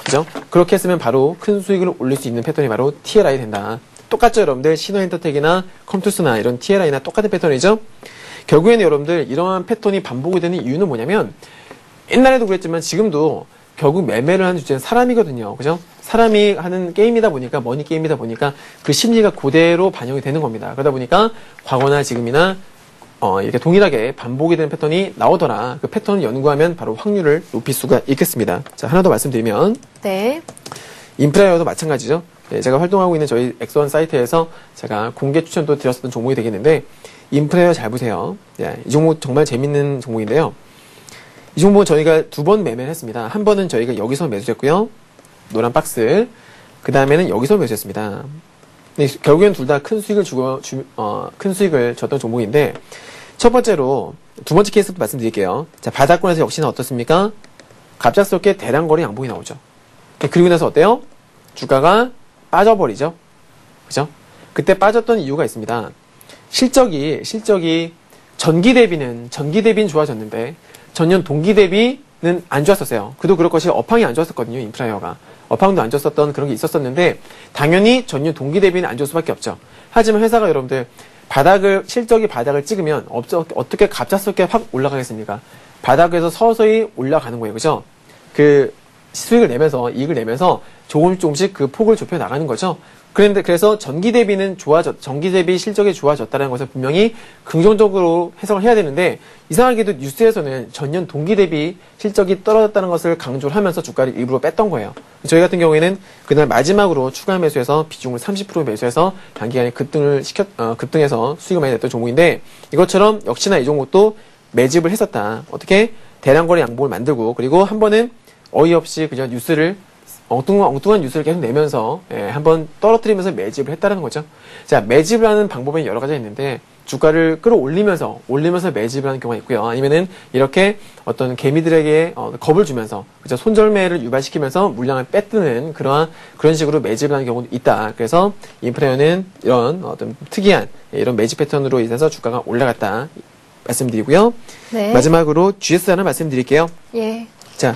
그죠? 그렇게 했으면 바로 큰 수익을 올릴 수 있는 패턴이 바로 TLI 된다. 똑같죠, 여러분들? 신호엔터텍이나 컴투스나 이런 TLI나 똑같은 패턴이죠? 결국에는 여러분들 이러한 패턴이 반복이 되는 이유는 뭐냐면 옛날에도 그랬지만 지금도 결국 매매를 하는 주제는 사람이거든요. 그죠? 사람이 하는 게임이다 보니까, 머니 게임이다 보니까 그 심리가 그대로 반영이 되는 겁니다. 그러다 보니까 과거나 지금이나 이렇게 동일하게 반복이 되는 패턴이 나오더라. 그 패턴을 연구하면 바로 확률을 높일 수가 있겠습니다. 자, 하나 더 말씀드리면 네. 인프라웨어도 마찬가지죠. 네, 제가 활동하고 있는 저희 엑소원 사이트에서 제가 공개 추천도 드렸었던 종목이 되겠는데 인프라웨어 잘 보세요. 네, 이 종목 정말 재밌는 종목인데요. 이 종목은 저희가 2번 매매를 했습니다. 한 번은 저희가 여기서 매수했고요. 노란 박스. 그 다음에는 여기서 매수했습니다. 결국엔 둘 다 큰 수익을 큰 수익을 줬던 종목인데, 첫 번째로, 두 번째 케이스부터 말씀드릴게요. 자, 바닥권에서 역시나 어떻습니까? 갑작스럽게 대량거래 양봉이 나오죠. 그리고 나서 어때요? 주가가 빠져버리죠. 그죠? 그때 빠졌던 이유가 있습니다. 실적이 전기 대비는 좋아졌는데, 전년 동기 대비는 안 좋았었어요. 그도 그럴 것이 업황이 안 좋았었거든요. 인프라웨어가. 업황도 안 좋았었던 그런 게 있었었는데 당연히 전년 동기 대비는 안 좋을 수밖에 없죠. 하지만 회사가 여러분들 실적이 바닥을 찍으면 어떻게 갑작스럽게 확 올라가겠습니까? 바닥에서 서서히 올라가는 거예요. 그죠? 그 수익을 내면서 이익을 내면서 조금씩 그 폭을 좁혀 나가는 거죠. 그래서 전기 대비 실적이 좋아졌다는 것을 분명히 긍정적으로 해석을 해야 되는데 이상하게도 뉴스에서는 전년 동기 대비 실적이 떨어졌다는 것을 강조를 하면서 주가를 일부러 뺐던 거예요. 저희 같은 경우에는 그날 마지막으로 추가 매수해서 비중을 30% 매수해서 단기간에 급등해서 수익을 많이 냈던 종목인데 이것처럼 역시나 이 종목도 매집을 했었다. 어떻게? 대량거래 양봉을 만들고 그리고 한 번은 어이없이 그냥 엉뚱한 뉴스를 계속 내면서 한번 떨어뜨리면서 매집을 했다는 거죠. 자, 매집을 하는 방법은 여러 가지가 있는데 주가를 끌어올리면서 매집을 하는 경우가 있고요. 아니면은 이렇게 어떤 개미들에게 겁을 주면서 그죠? 손절매를 유발시키면서 물량을 빼뜨는 그런 식으로 매집을 하는 경우도 있다. 그래서 인프라는 이런 어떤 특이한 이런 매집 패턴으로 인해서 주가가 올라갔다 말씀드리고요. 네. 마지막으로 GS 하나 말씀드릴게요. 예. 자.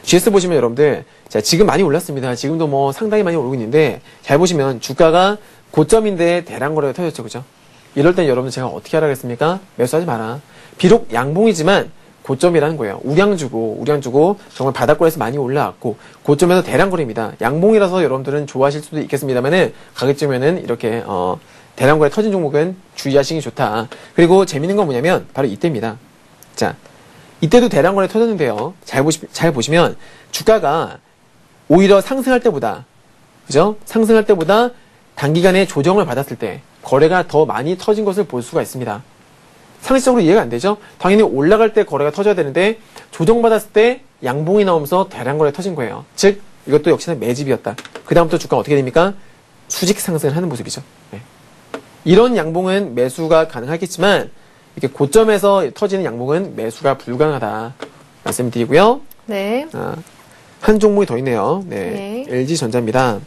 GS 보시면 여러분들, 자, 지금 많이 올랐습니다. 지금도 뭐 상당히 많이 오르고 있는데, 잘 보시면 주가가 고점인데 대량 거래가 터졌죠. 그죠? 이럴 땐 여러분들 제가 어떻게 하라 그랬습니까? 매수하지 마라. 비록 양봉이지만 고점이라는 거예요. 우량 주고 정말 바닥권에서 많이 올라왔고, 고점에서 대량 거래입니다. 양봉이라서 여러분들은 좋아하실 수도 있겠습니다만은, 가격쯤에는 이렇게, 대량 거래 터진 종목은 주의하시기 좋다. 그리고 재밌는 건 뭐냐면, 바로 이때입니다. 자. 이때도 대량 거래 터졌는데요. 잘 보시면 주가가 오히려 상승할 때보다 그죠? 상승할 때보다 단기간에 조정을 받았을 때 거래가 더 많이 터진 것을 볼 수가 있습니다. 상식적으로 이해가 안 되죠? 당연히 올라갈 때 거래가 터져야 되는데 조정받았을 때 양봉이 나오면서 대량 거래 터진 거예요. 즉 이것도 역시나 매집이었다. 그 다음부터 주가가 어떻게 됩니까? 수직 상승을 하는 모습이죠. 네. 이런 양봉은 매수가 가능하겠지만 이렇게 고점에서 터지는 양봉은 매수가 불가능하다 말씀드리고요. 네. 한 종목이 더 있네요. 네. LG전자입니다.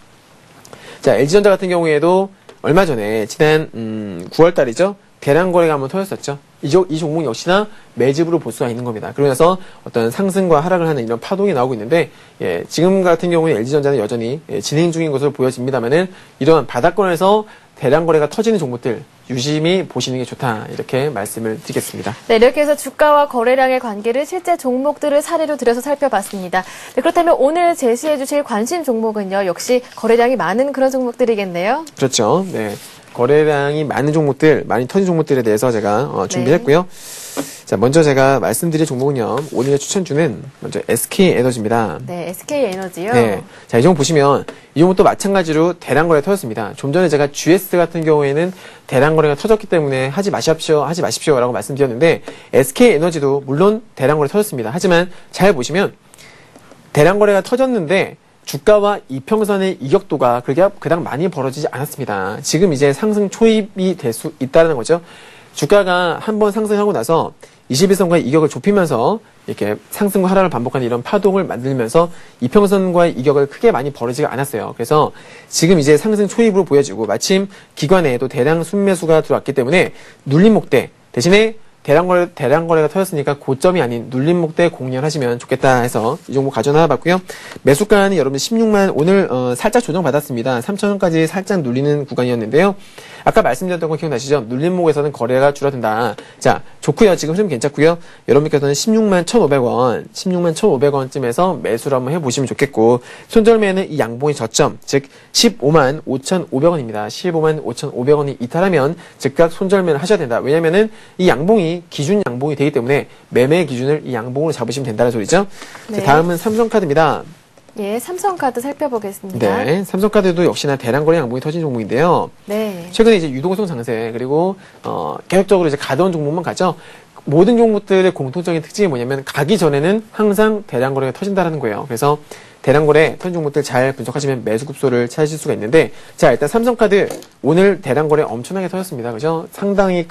자, LG전자 같은 경우에도 얼마 전에 지난 9월 달이죠. 대량 거래가 한번 터졌었죠. 이 종목 역시나 매집으로 볼 수가 있는 겁니다. 그러면서 어떤 상승과 하락을 하는 이런 파동이 나오고 있는데, 예, 지금 같은 경우는 LG전자는 여전히 진행 중인 것으로 보여집니다만은 이런 바닥권에서 대량 거래가 터지는 종목들 유심히 보시는 게 좋다, 이렇게 말씀을 드리겠습니다. 네, 이렇게 해서 주가와 거래량의 관계를 실제 종목들을 사례로 들여서 살펴봤습니다. 네, 그렇다면 오늘 제시해 주실 관심 종목은요, 역시 거래량이 많은 그런 종목들이겠네요. 그렇죠. 네. 거래량이 많은 종목들, 많이 터진 종목들에 대해서 제가 준비했고요. 자, 먼저 제가 말씀드릴 종목은요, 오늘의 추천주는 먼저 SK에너지입니다. 네, SK에너지요. 네. 자, 이 종목 보시면 이 종목도 마찬가지로 대량 거래 터졌습니다. 좀 전에 제가 GS 같은 경우에는 대량 거래가 터졌기 때문에 하지 마십시오라고 말씀드렸는데, SK에너지도 물론 대량 거래 터졌습니다. 하지만 잘 보시면 대량 거래가 터졌는데 주가와 이평선의 이격도가 그닥 많이 벌어지지 않았습니다. 지금 이제 상승 초입이 될 수 있다는 거죠. 주가가 한번 상승하고 나서 21선과의 이격을 좁히면서 이렇게 상승과 하락을 반복하는 이런 파동을 만들면서 이평선과의 이격을 크게 많이 벌어지지 않았어요. 그래서 지금 이제 상승 초입으로 보여지고 마침 기관에도 대량 순매수가 들어왔기 때문에 눌림 목대 대신에 대량 거래가 터졌으니까 고점이 아닌 눌림 목대 공략하시면 좋겠다 해서 이 종목 가져나 봤고요. 매수가는 여러분 16만, 오늘 살짝 조정받았습니다. 3,000원까지 살짝 눌리는 구간이었는데요. 아까 말씀드렸던 거 기억나시죠? 눌림목에서는 거래가 줄어든다. 자, 좋고요. 지금 흐름 괜찮고요. 여러분께서는 16만 1,500원, 16만 1,500원쯤에서 매수를 한번 해보시면 좋겠고, 손절매는 이 양봉의 저점, 즉 15만 5,500원입니다. 15만 5,500원이 이탈하면 즉각 손절매를 하셔야 된다. 왜냐면은 이 양봉이 기준 양봉이 되기 때문에 매매 기준을 이 양봉으로 잡으시면 된다는 소리죠. 네. 자, 다음은 삼성카드입니다. 예, 삼성카드 살펴보겠습니다. 네, 삼성카드도 역시나 대량거래 양봉이 터진 종목인데요. 네. 최근에 이제 유동성 장세, 그리고 계속적으로 이제 가던 종목만 가죠. 모든 종목들의 공통적인 특징이 뭐냐면 가기 전에는 항상 대량거래가 터진다는 거예요. 그래서 대량거래 터진 종목들 잘 분석하시면 매수급소를 찾으실 수가 있는데, 자, 일단 삼성카드 오늘 대량거래 엄청나게 터졌습니다. 그죠? 상당히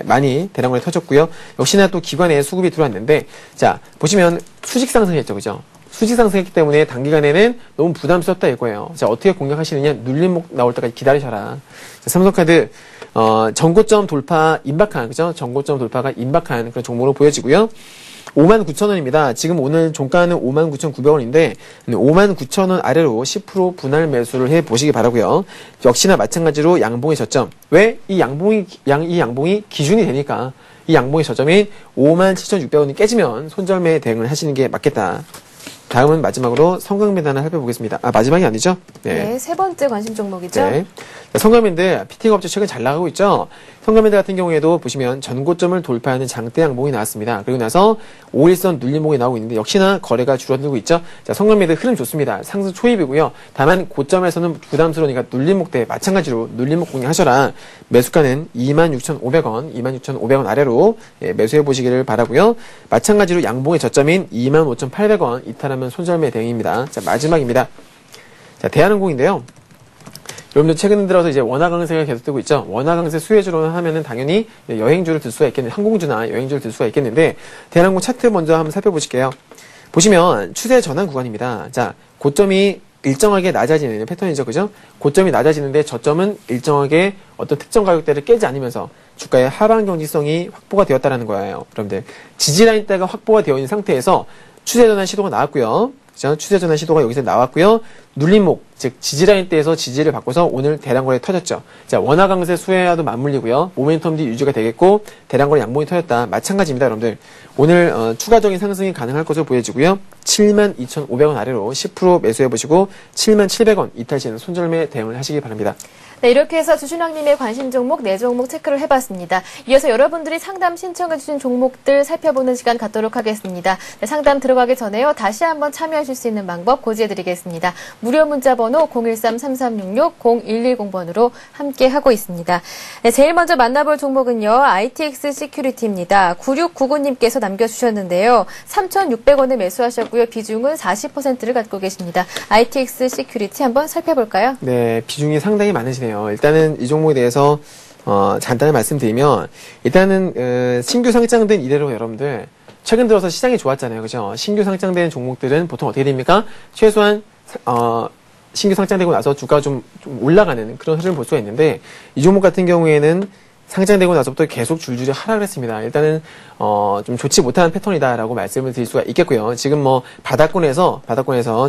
많이 대량거래 터졌고요. 역시나 또 기관에 수급이 들어왔는데, 자, 보시면 수직 상승했죠. 그죠? 수직 상승했기 때문에 단기간에는 너무 부담스럽다 이거예요. 자, 어떻게 공략하시느냐? 눌림목 나올 때까지 기다리셔라. 자, 삼성카드 전고점 돌파 임박한, 그죠? 전고점 돌파가 임박한 그런 종목으로 보여지고요. 59,000원입니다. 지금 오늘 종가는 59,900원인데 59,000원 아래로 10% 분할 매수를 해 보시기 바라고요. 역시나 마찬가지로 양봉의 저점. 왜? 이 양봉이 기준이 되니까 이 양봉의 저점인 57,600원이 깨지면 손절매 대응을 하시는 게 맞겠다. 다음은 마지막으로 성강밴드 하나 살펴보겠습니다. 마지막이 아니죠? 네, 세 번째 관심 종목이죠. 네. 성강밴드 피팅 업체 최근 잘 나가고 있죠. 성강밴드 같은 경우에도 보시면 전고점을 돌파하는 장대 양봉이 나왔습니다. 그리고 나서 5일선 눌림목이 나오고 있는데 역시나 거래가 줄어들고 있죠. 자, 성강밴드 흐름 좋습니다. 상승 초입이고요. 다만 고점에서는 부담스러우니까 눌림목대 마찬가지로 눌림목 공략하셔라. 매수가는 26,500원, 26,500원 아래로 매수해 보시기를 바라고요. 마찬가지로 양봉의 저점인 25,800원 이탈하면 손절매 대응입니다. 자, 마지막입니다. 자, 대한항공인데요. 여러분들 최근 들어서 이제 원화 강세가 계속되고 있죠. 원화 강세 수혜주로 하면은 당연히 여행주를 들 수가 있겠는데, 항공주나 여행주를 들 수가 있겠는데, 대한항공 차트 먼저 한번 살펴보실게요. 보시면 추세 전환 구간입니다. 자, 고점이 일정하게 낮아지는 패턴이죠. 그죠? 고점이 낮아지는데 저점은 일정하게 어떤 특정 가격대를 깨지 않으면서 주가의 하방 경직성이 확보가 되었다는 거예요. 여러분들 지지라인대가 확보가 되어 있는 상태에서 추세 전환 시도가 나왔고요. 그죠? 추세 전환 시도가 여기서 나왔고요. 눌림목, 즉 지지라인대에서 지지를 바꿔서 오늘 대량거래 터졌죠. 자, 원화 강세 수혜와도 맞물리고요. 모멘텀 뒤 유지가 되겠고 대량거래 양봉이 터졌다. 마찬가지입니다, 여러분들. 오늘 추가적인 상승이 가능할 것으로 보여지고요. 72,500원 아래로 10% 매수해 보시고 77,700원 이탈 시에는 손절매 대응을 하시기 바랍니다. 네, 이렇게 해서 주신왕님의 관심 종목 4종목 체크를 해봤습니다. 이어서 여러분들이 상담 신청해주신 종목들 살펴보는 시간 갖도록 하겠습니다. 네, 상담 들어가기 전에요. 다시 한번 참여하실 수 있는 방법 고지해드리겠습니다. 무료 문자 번호 013-3366-0110번으로 함께하고 있습니다. 네, 제일 먼저 만나볼 종목은요. ITX 시큐리티입니다. 9699님께서 남겨주셨는데요. 3,600원에 매수하셨고요. 비중은 40%를 갖고 계십니다. ITX 시큐리티 한번 살펴볼까요? 네, 비중이 상당히 많으시네요. 일단은 이 종목에 대해서 간단히 말씀드리면, 일단은 신규 상장된 이래로 여러분들 최근 들어서 시장이 좋았잖아요. 그죠? 신규 상장되는 종목들은 보통 어떻게 됩니까? 최소한, 신규 상장되고 나서 주가가 좀 올라가는 그런 흐름을 볼 수가 있는데, 이 종목 같은 경우에는 상장되고 나서부터 계속 줄줄이 하락을 했습니다. 일단은, 좀 좋지 못한 패턴이다라고 말씀을 드릴 수가 있겠고요. 지금 뭐, 바닥권에서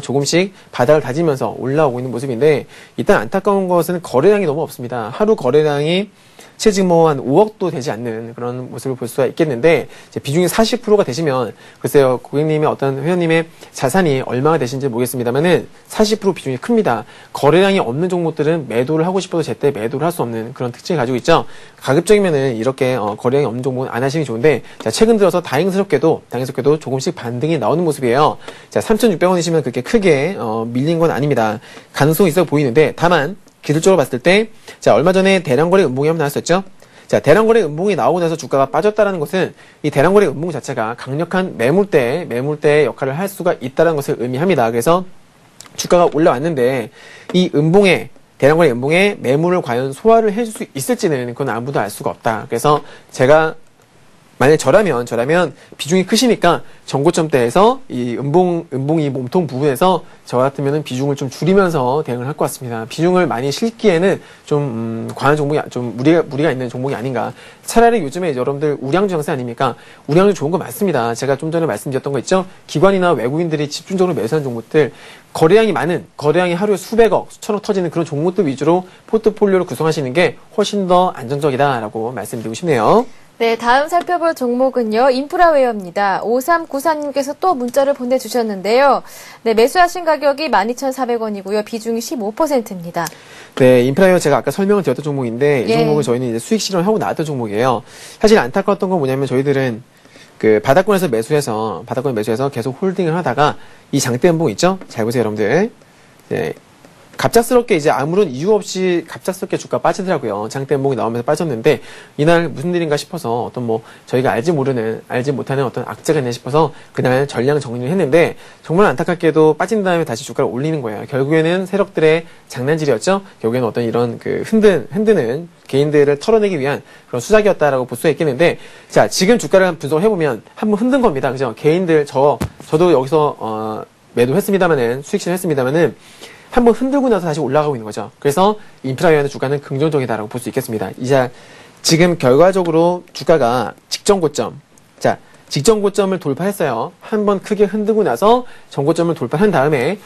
조금씩 바닥을 다지면서 올라오고 있는 모습인데, 일단 안타까운 것은 거래량이 너무 없습니다. 하루 거래량이 지금 뭐 한 5억도 되지 않는 그런 모습을 볼 수가 있겠는데, 이제 비중이 40%가 되시면, 글쎄요, 고객님의 어떤 회원님의 자산이 얼마가 되신지 모르겠습니다만은 40% 비중이 큽니다. 거래량이 없는 종목들은 매도를 하고 싶어도 제때 매도를 할 수 없는 그런 특징을 가지고 있죠. 가급적이면은 이렇게 거래량이 없는 종목은 안 하시는 게 좋은데, 자, 최근 들어서 다행스럽게도 조금씩 반등이 나오는 모습이에요. 자, 3,600원이시면 그렇게 크게 밀린 건 아닙니다. 가능성이 있어 보이는데, 다만 기술적으로 봤을 때, 자, 얼마 전에 대량거래 음봉이 한번 나왔었죠? 자, 대량거래 음봉이 나오고 나서 주가가 빠졌다는 것은 이 대량거래 음봉 자체가 강력한 매물대의 역할을 할 수가 있다는 것을 의미합니다. 그래서 주가가 올라왔는데 이 대량거래 음봉에 매물을 과연 소화를 해줄 수 있을지는 그건 아무도 알 수가 없다. 그래서 제가 만약에 저라면 비중이 크시니까 전고점대에서 이 음봉이 몸통 부분에서 저 같으면은 비중을 좀 줄이면서 대응을 할 것 같습니다. 비중을 많이 실기에는 좀 과한 종목이 좀 무리가 있는 종목이 아닌가. 차라리 요즘에 여러분들 우량주 장세 아닙니까? 우량주 좋은 거 많습니다. 제가 좀 전에 말씀드렸던 거 있죠? 기관이나 외국인들이 집중적으로 매수하는 종목들, 거래량이 하루에 수백억, 수천억 터지는 그런 종목들 위주로 포트폴리오를 구성하시는 게 훨씬 더 안정적이다라고 말씀드리고 싶네요. 네, 다음 살펴볼 종목은요, 인프라웨어입니다. 5394님께서 또 문자를 보내주셨는데요. 네, 매수하신 가격이 12,400원이고요. 비중이 15%입니다. 네, 인프라웨어 제가 아까 설명을 드렸던 종목인데, 이 예. 종목은 저희는 이제 수익 실현을 하고 나왔던 종목이에요. 사실 안타까웠던 건 뭐냐면 저희들은 그 바닥권에 매수해서 계속 홀딩을 하다가 이 장대 음봉 있죠? 잘 보세요, 여러분들. 네. 갑작스럽게 이제 아무런 이유 없이 갑작스럽게 주가 빠지더라고요. 장대 음봉이 나오면서 빠졌는데 이날 무슨 일인가 싶어서 어떤 뭐 저희가 알지 못하는 어떤 악재가 있나 싶어서 그날 전량 정리를 했는데 정말 안타깝게도 빠진 다음에 다시 주가를 올리는 거예요. 결국에는 세력들의 장난질이었죠. 결국에는 어떤 이런 그 흔드는 개인들을 털어내기 위한 그런 수작이었다라고 볼 수가 있겠는데, 자, 지금 주가를 분석을 해보면 한번 흔든 겁니다. 그죠? 개인들 저도 여기서 매도했습니다만은 수익 실현했습니다만은 한번 흔들고 나서 다시 올라가고 있는 거죠. 그래서 인프라웨어의 주가는 긍정적이다라고 볼 수 있겠습니다. 이제 지금 결과적으로 주가가 직전 고점을 돌파했어요. 한번 크게 흔들고 나서 전고점을 돌파한 다음에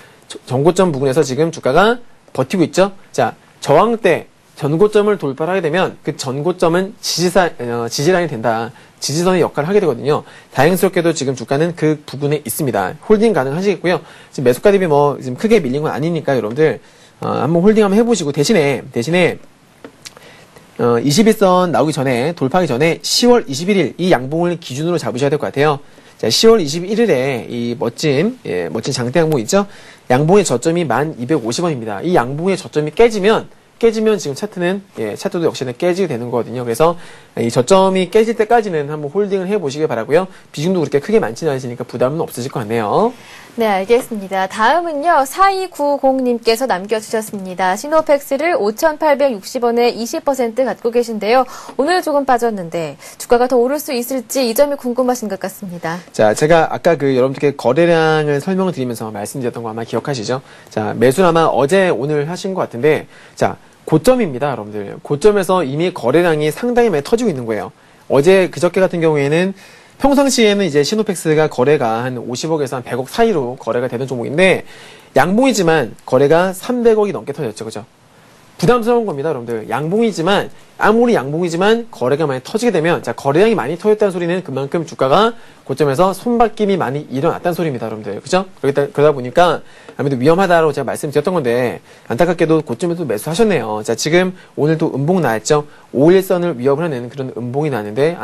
전고점 부분에서 지금 주가가 버티고 있죠. 자, 저항 때 전고점을 돌파를 하게 되면 그 전고점은 지지라인이 된다. 지지선의 역할을 하게 되거든요. 다행스럽게도 지금 주가는 그 부분에 있습니다. 홀딩 가능하시겠고요. 지금 매수가 대비 지금 크게 밀린 건 아니니까 여러분들 한번 홀딩 한번 해보시고 대신에 21선 나오기 전에 돌파하기 전에 10월 21일 이 양봉을 기준으로 잡으셔야 될 것 같아요. 자, 10월 21일에 이 멋진 장대 양봉 있죠? 양봉의 저점이 1250원입니다. 이 양봉의 저점이 깨지면 지금 차트도 역시나 깨지게 되는 거거든요. 그래서 이 저점이 깨질 때까지는 한번 홀딩을 해보시길 바라고요. 비중도 그렇게 크게 많지는 않으시니까 부담은 없으실 것 같네요. 네, 알겠습니다. 다음은요, 4290님께서 남겨주셨습니다. 시노펙스를 5,860원에 20% 갖고 계신데요. 오늘 조금 빠졌는데 주가가 더 오를 수 있을지 이 점이 궁금하신 것 같습니다. 자, 제가 아까 여러분들께 거래량을 설명을 드리면서 말씀드렸던 거 아마 기억하시죠? 자, 매수는 아마 어제 오늘 하신 것 같은데, 자, 고점입니다, 여러분들. 고점에서 이미 거래량이 상당히 많이 터지고 있는 거예요. 그저께 같은 경우에는 평상시에는 이제 시노펙스가 거래가 한 50억에서 한 100억 사이로 거래가 되는 종목인데 양봉이지만 거래가 300억이 넘게 터졌죠. 그죠? 부담스러운 겁니다, 여러분들. 아무리 양봉이지만 거래가 많이 터지게 되면, 자, 거래량이 많이 터졌다는 소리는 그만큼 주가가 고점에서 손바뀜이 많이 일어났다는 소리입니다, 여러분들. 그죠? 그러다 보니까 아무래도 위험하다고 제가 말씀드렸던 건데, 안타깝게도 고점에도 매수하셨네요. 자, 지금 오늘도 음봉 나왔죠? 5일선을 위협을 하는 그런 음봉이 나는데,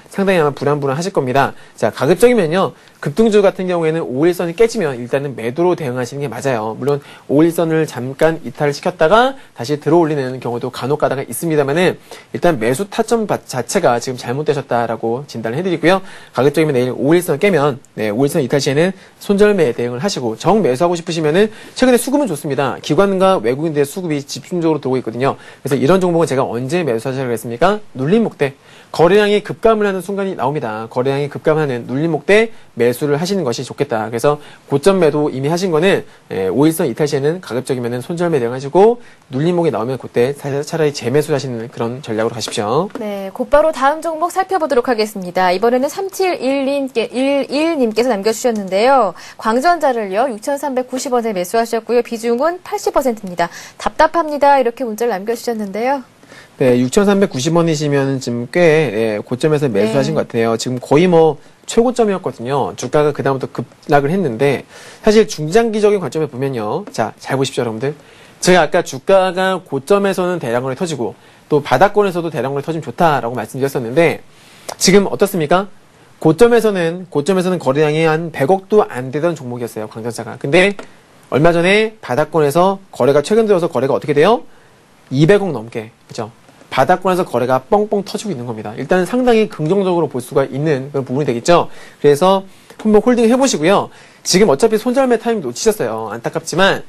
상당히 불안불안 하실 겁니다. 자, 가급적이면요, 급등주 같은 경우에는 5일선이 깨지면 일단은 매도로 대응하시는 게 맞아요. 물론 5일선을 잠깐 이탈을 시켰다가 다시 들어올리는 경우도 간혹 가다가 있습니다만은 일단 매수 타점 자체가 지금 잘못되셨다라고 진단을 해드리고요. 가급적이면 내일 5일선 깨면 5일선 이탈 시에는 손절매 대응을 하시고 정매수하고 싶으시면은 최근에 수급은 좋습니다. 기관과 외국인들의 수급이 집중적으로 들어오고 있거든요. 그래서 이런 종목은 제가 언제 매수하자 하시라고 했습니까? 눌림목대. 거래량이 급감을 하는 순간이 나옵니다. 거래량이 급감하는 눌림목대 매수를 하시는 것이 좋겠다. 그래서 고점 매도 이미 하신 거는 5일선 이탈 시에는 가급적이면 손절매 대응하시고 눌림목이 나오면 그때 차라리 재매수를 하시는 그런 전략으로 가십시오. 네, 곧바로 다음 종목 살펴보도록 하겠습니다. 이번에는 3711님께서 남겨주셨는데요. 광전자를요, 6,390원에 매수하셨고요. 비중은 80%입니다. 답답합니다. 이렇게 문자를 남겨주셨는데요. 네, 6,390원이시면 지금 꽤 고점에서 매수하신 것 같아요. 지금 거의 뭐 최고점이었거든요. 주가가 그다음부터 급락을 했는데 사실 중장기적인 관점에 보면요. 자, 잘 보십시오, 여러분들. 제가 아까 주가가 고점에서는 대량거래 터지고 또 바닥권에서도 대량거래 터지면 좋다라고 말씀드렸었는데 지금 어떻습니까? 고점에서는 거래량이 한 100억도 안 되던 종목이었어요, 광전자가. 근데 얼마 전에 바닥권에서 거래가 최근 들어서 거래가 어떻게 돼요? 200억 넘게, 그죠? 바닥권에서 거래가 뻥뻥 터지고 있는 겁니다. 일단 상당히 긍정적으로 볼 수가 있는 그런 부분이 되겠죠. 그래서 한번 홀딩 해보시고요. 지금 어차피 손절매 타임 놓치셨어요. 안타깝지만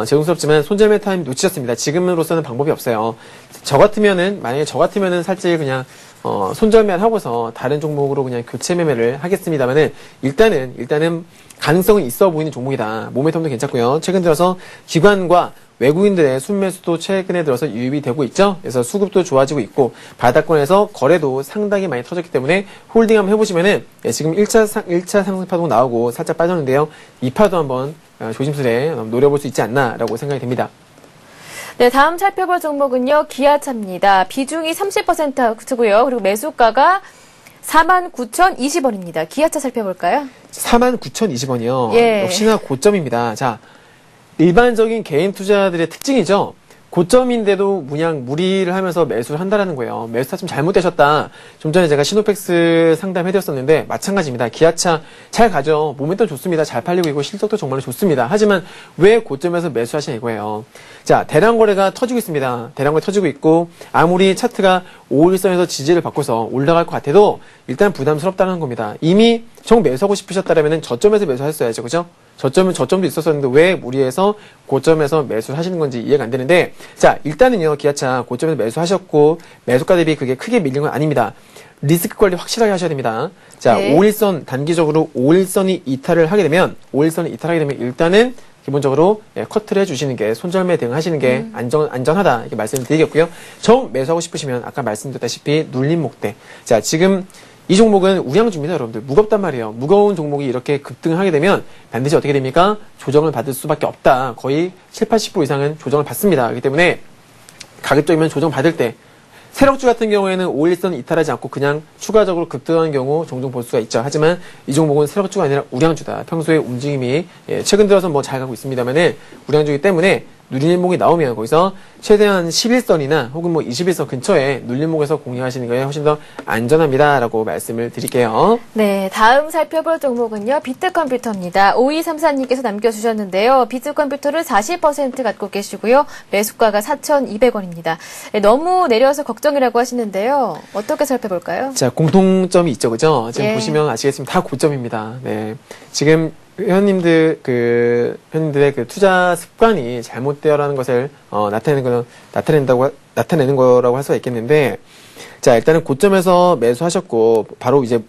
죄송스럽지만 손절매 타임 놓치셨습니다. 지금으로서는 방법이 없어요. 만약에 저 같으면은 살짝 그냥 손절매를 하고서 다른 종목으로 그냥 교체 매매를 하겠습니다만은 일단은 가능성은 있어 보이는 종목이다. 모멘텀도 괜찮고요. 최근 들어서 기관과 외국인들의 순매수도 최근에 들어서 유입이 되고 있죠. 그래서 수급도 좋아지고 있고 바닥권에서 거래도 상당히 많이 터졌기 때문에 홀딩 한번 해보시면은 지금 1차 상승파동 나오고 살짝 빠졌는데요. 2파도 한번 조심스레 노려볼 수 있지 않나라고 생각이 됩니다. 네, 다음 살펴볼 종목은요. 기아차입니다. 비중이 30%고요. 그리고 매수가가 49,020원입니다. 기아차 살펴볼까요? 49,020원이요. 예. 역시나 고점입니다. 자, 일반적인 개인 투자들의 특징이죠. 고점인데도 그냥 무리를 하면서 매수를 한다라는 거예요. 매수 타점 잘못되셨다. 좀 전에 제가 시노펙스 상담해드렸었는데 마찬가지입니다. 기아차 잘 가죠. 모멘텀 좋습니다. 잘 팔리고 있고 실적도 정말 좋습니다. 하지만 왜 고점에서 매수하시냐 이거예요. 자, 대량 거래가 터지고 있습니다. 대량 거래 터지고 있고 아무리 차트가 5일선에서 지지를 받고서 올라갈 것 같아도 일단 부담스럽다는 겁니다. 이미 정 매수하고 싶으셨다면 저점에서 매수하셨어야죠. 그죠? 저점도 있었었는데 왜 무리해서 고점에서 매수를 하시는 건지 이해가 안 되는데 자, 일단은요. 기아차 고점에서 매수하셨고 매수가 대비 그게 크게 밀린 건 아닙니다. 리스크 관리 확실하게 하셔야 됩니다. 자, 네. 5일선 단기적으로 5일선이 이탈을 하게 되면 일단은 기본적으로 커트를 해주시는 게 손절매 대응하시는 게 안전하다 이렇게 말씀드리겠고요. 정 매수하고 싶으시면 아까 말씀드렸다시피 눌림목대. 자, 지금 이 종목은 우량주입니다, 여러분들. 무겁단 말이에요. 무거운 종목이 이렇게 급등하게 되면 반드시 어떻게 됩니까? 조정을 받을 수밖에 없다. 거의 70-80% 이상은 조정을 받습니다. 그렇기 때문에 가급적이면 조정 받을 때 세력주 같은 경우에는 5일선 이탈하지 않고 그냥 추가적으로 급등하는 경우 종종 볼 수가 있죠. 하지만 이 종목은 세력주가 아니라 우량주다. 평소에 움직임이 최근 들어서 뭐 잘 가고 있습니다만은 우량주이기 때문에 눌림목이 나오면 거기서 최대한 11선이나 혹은 뭐 21선 근처에 눌림목에서 공략하시는 게 훨씬 더 안전합니다라고 말씀을 드릴게요. 네, 다음 살펴볼 종목은요. 비트컴퓨터입니다. 5234님께서 남겨주셨는데요. 비트컴퓨터를 40% 갖고 계시고요. 매수가가 4,200원입니다. 네, 너무 내려서 걱정이라고 하시는데요. 어떻게 살펴볼까요? 자, 공통점이 있죠. 그죠? 지금 예. 보시면 아시겠지만 다 고점입니다. 네. 지금 회원님들의 그 투자 습관이 잘못되어라는 것을 나타내는 거라고 할 수가 있겠는데, 자, 일단은 고점에서 매수하셨고 바로 이제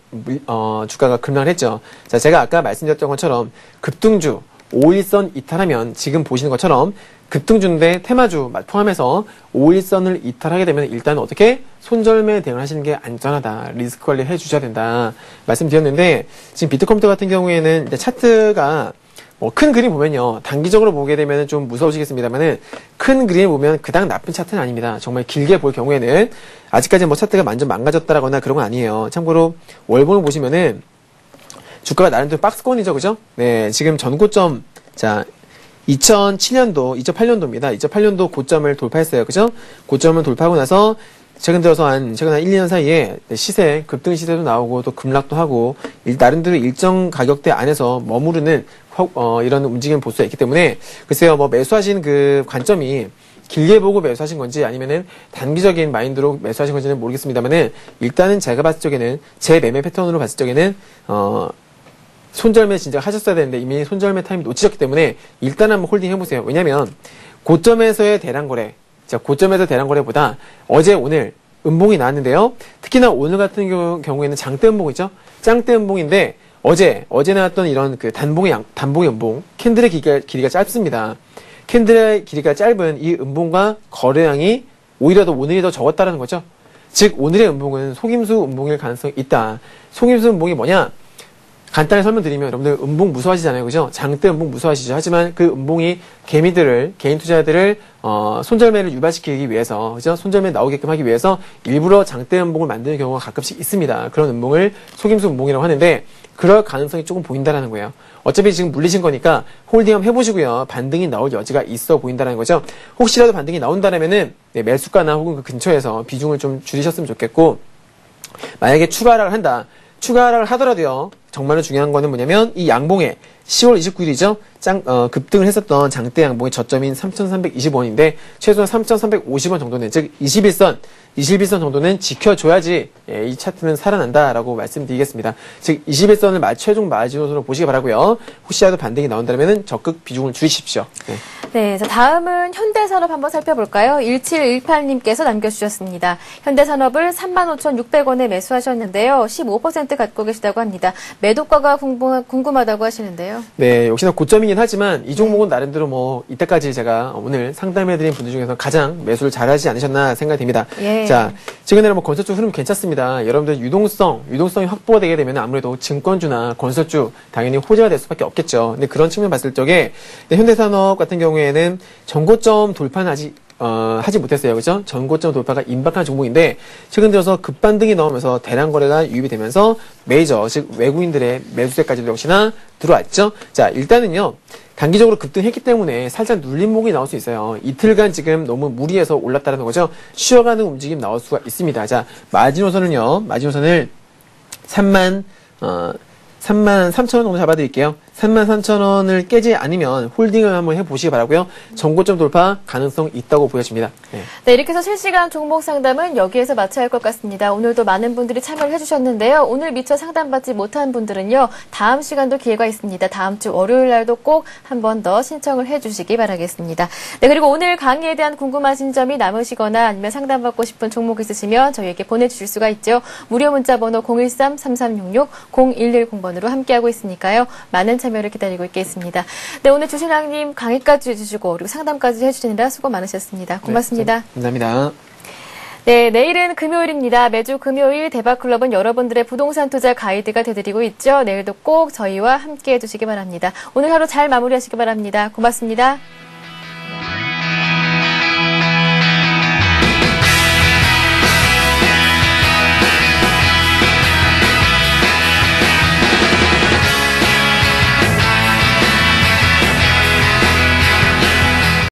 주가가 급락을 했죠. 자, 제가 아까 말씀드렸던 것처럼 급등주 5일선 이탈하면 지금 보시는 것처럼 급등주인데 테마주 포함해서 5일선을 이탈하게 되면 일단 어떻게 손절매 대응을 하시는 게 안전하다. 리스크 관리를 해주셔야 된다. 말씀드렸는데 지금 비트컴퓨터 같은 경우에는 차트가 큰 그림 보면요. 단기적으로 보게 되면 좀 무서우시겠습니다만은 큰 그림 보면 그닥 나쁜 차트는 아닙니다. 정말 길게 볼 경우에는 아직까지 뭐 차트가 완전 망가졌다라거나 그런 건 아니에요. 참고로 월봉을 보시면은 주가가 나름대로 박스권이죠. 그죠? 네. 지금 전고점, 자, 2008년도입니다. 2008년도 고점을 돌파했어요. 그죠? 고점을 돌파하고 나서 최근 한 1, 2년 사이에 급등 시세도 나오고 또 급락도 하고 나름대로 일정 가격대 안에서 머무르는 이런 움직임을 볼 수가 있기 때문에 글쎄요, 뭐 매수하신 그 관점이 길게 보고 매수하신 건지 아니면은 단기적인 마인드로 매수하신 건지는 모르겠습니다만은 일단은 제가 봤을 적에는 제 매매 패턴으로 봤을 적에는 손절매 진짜 하셨어야 되는데 이미 손절매 타임이 놓치셨기 때문에 일단 한번 홀딩 해보세요. 왜냐면 고점에서의 대량 거래, 자, 고점에서 대량 거래보다 어제 오늘 음봉이 나왔는데요. 특히나 오늘 같은 경우에는 장대 음봉이죠. 짱대 음봉인데 어제 나왔던 이런 그 단봉의 음봉, 캔들의 길이가 짧습니다. 캔들의 길이가 짧은 이 음봉과 거래량이 오히려 오늘이 더 적었다는 거죠. 즉 오늘의 음봉은 속임수 음봉일 가능성이 있다. 속임수 음봉이 뭐냐? 간단히 설명드리면 여러분들 음봉 무서워하시잖아요. 그죠? 장대 음봉 무서워하시죠. 하지만 그 음봉이 개인 투자자들을 손절매를 유발시키기 위해서, 그죠? 손절매 나오게끔 하기 위해서 일부러 장대 음봉을 만드는 경우가 가끔씩 있습니다. 그런 음봉을 속임수 음봉이라고 하는데 그럴 가능성이 조금 보인다라는 거예요. 어차피 지금 물리신 거니까 홀딩 한번 해보시고요. 반등이 나올 여지가 있어 보인다는 거죠. 혹시라도 반등이 나온다면은 매수가나 혹은 그 근처에서 비중을 좀 줄이셨으면 좋겠고, 만약에 추가 하락을 한다. 추가 하락을 하더라도요. 정말로 중요한 거는 뭐냐면 이 양봉에 10월 29일이죠. 급등을 했었던 장대 양봉의 저점인 3,320원인데 최소한 3,350원 정도는, 즉 21선 정도는 지켜줘야지 이 차트는 살아난다라고 말씀드리겠습니다. 즉 21선을 최종 마지노선으로 보시기 바라고요. 혹시라도 반등이 나온다면 적극 비중을 줄이십시오. 네. 네, 자, 다음은 현대산업 한번 살펴볼까요? 1718님께서 남겨주셨습니다. 현대산업을 35,600원에 매수하셨는데요. 15% 갖고 계시다고 합니다. 매도가가 궁금하다고 하시는데요. 네, 역시나 고점이긴 하지만 이 종목은 나름대로 뭐 이때까지 제가 오늘 상담해드린 분들 중에서 가장 매수를 잘하지 않으셨나 생각이 됩니다. 예. 자, 최근에는 뭐 건설주 흐름 괜찮습니다. 여러분들 유동성이 확보가 되게 되면 아무래도 증권주나 건설주 당연히 호재가 될 수밖에 없겠죠. 근데 그런 측면 봤을 적에 현대산업 같은 경우에는 전고점 돌파는 아직 하지 못했어요. 그죠? 전고점 돌파가 임박한 종목인데 최근 들어서 급반등이 나오면서 대량 거래가 유입이 되면서 메이저, 즉 외국인들의 매수세까지도 역시나 들어왔죠. 자, 일단은요. 단기적으로 급등했기 때문에 살짝 눌림목이 나올 수 있어요. 이틀간 지금 너무 무리해서 올랐다는 거죠. 쉬어가는 움직임 나올 수가 있습니다. 자, 마지노선을 33,000원 정도 잡아드릴게요. 33,000원을 깨지 않으면 홀딩을 한번 해보시기 바라고요. 전고점 돌파 가능성 있다고 보여집니다. 네. 네, 이렇게 해서 실시간 종목 상담은 여기에서 마쳐야 할 것 같습니다. 오늘도 많은 분들이 참여를 해주셨는데요. 오늘 미처 상담받지 못한 분들은요. 다음 시간도 기회가 있습니다. 다음 주 월요일 날도 꼭 한 번 더 신청을 해주시기 바라겠습니다. 네, 그리고 오늘 강의에 대한 궁금하신 점이 남으시거나 아니면 상담받고 싶은 종목 있으시면 저희에게 보내주실 수가 있죠. 무료 문자 번호 013-3366-0110번으로 함께하고 있으니까요. 많은 참여를 기다리고 있겠습니다. 네, 오늘 주신왕님 강의까지 해주시고 그리고 상담까지 해주시느라 수고 많으셨습니다. 고맙습니다. 네, 감사합니다. 네, 내일은 금요일입니다. 매주 금요일 대박클럽은 여러분들의 부동산 투자 가이드가 되드리고 있죠. 내일도 꼭 저희와 함께 해주시기 바랍니다. 오늘 하루 잘 마무리하시기 바랍니다. 고맙습니다.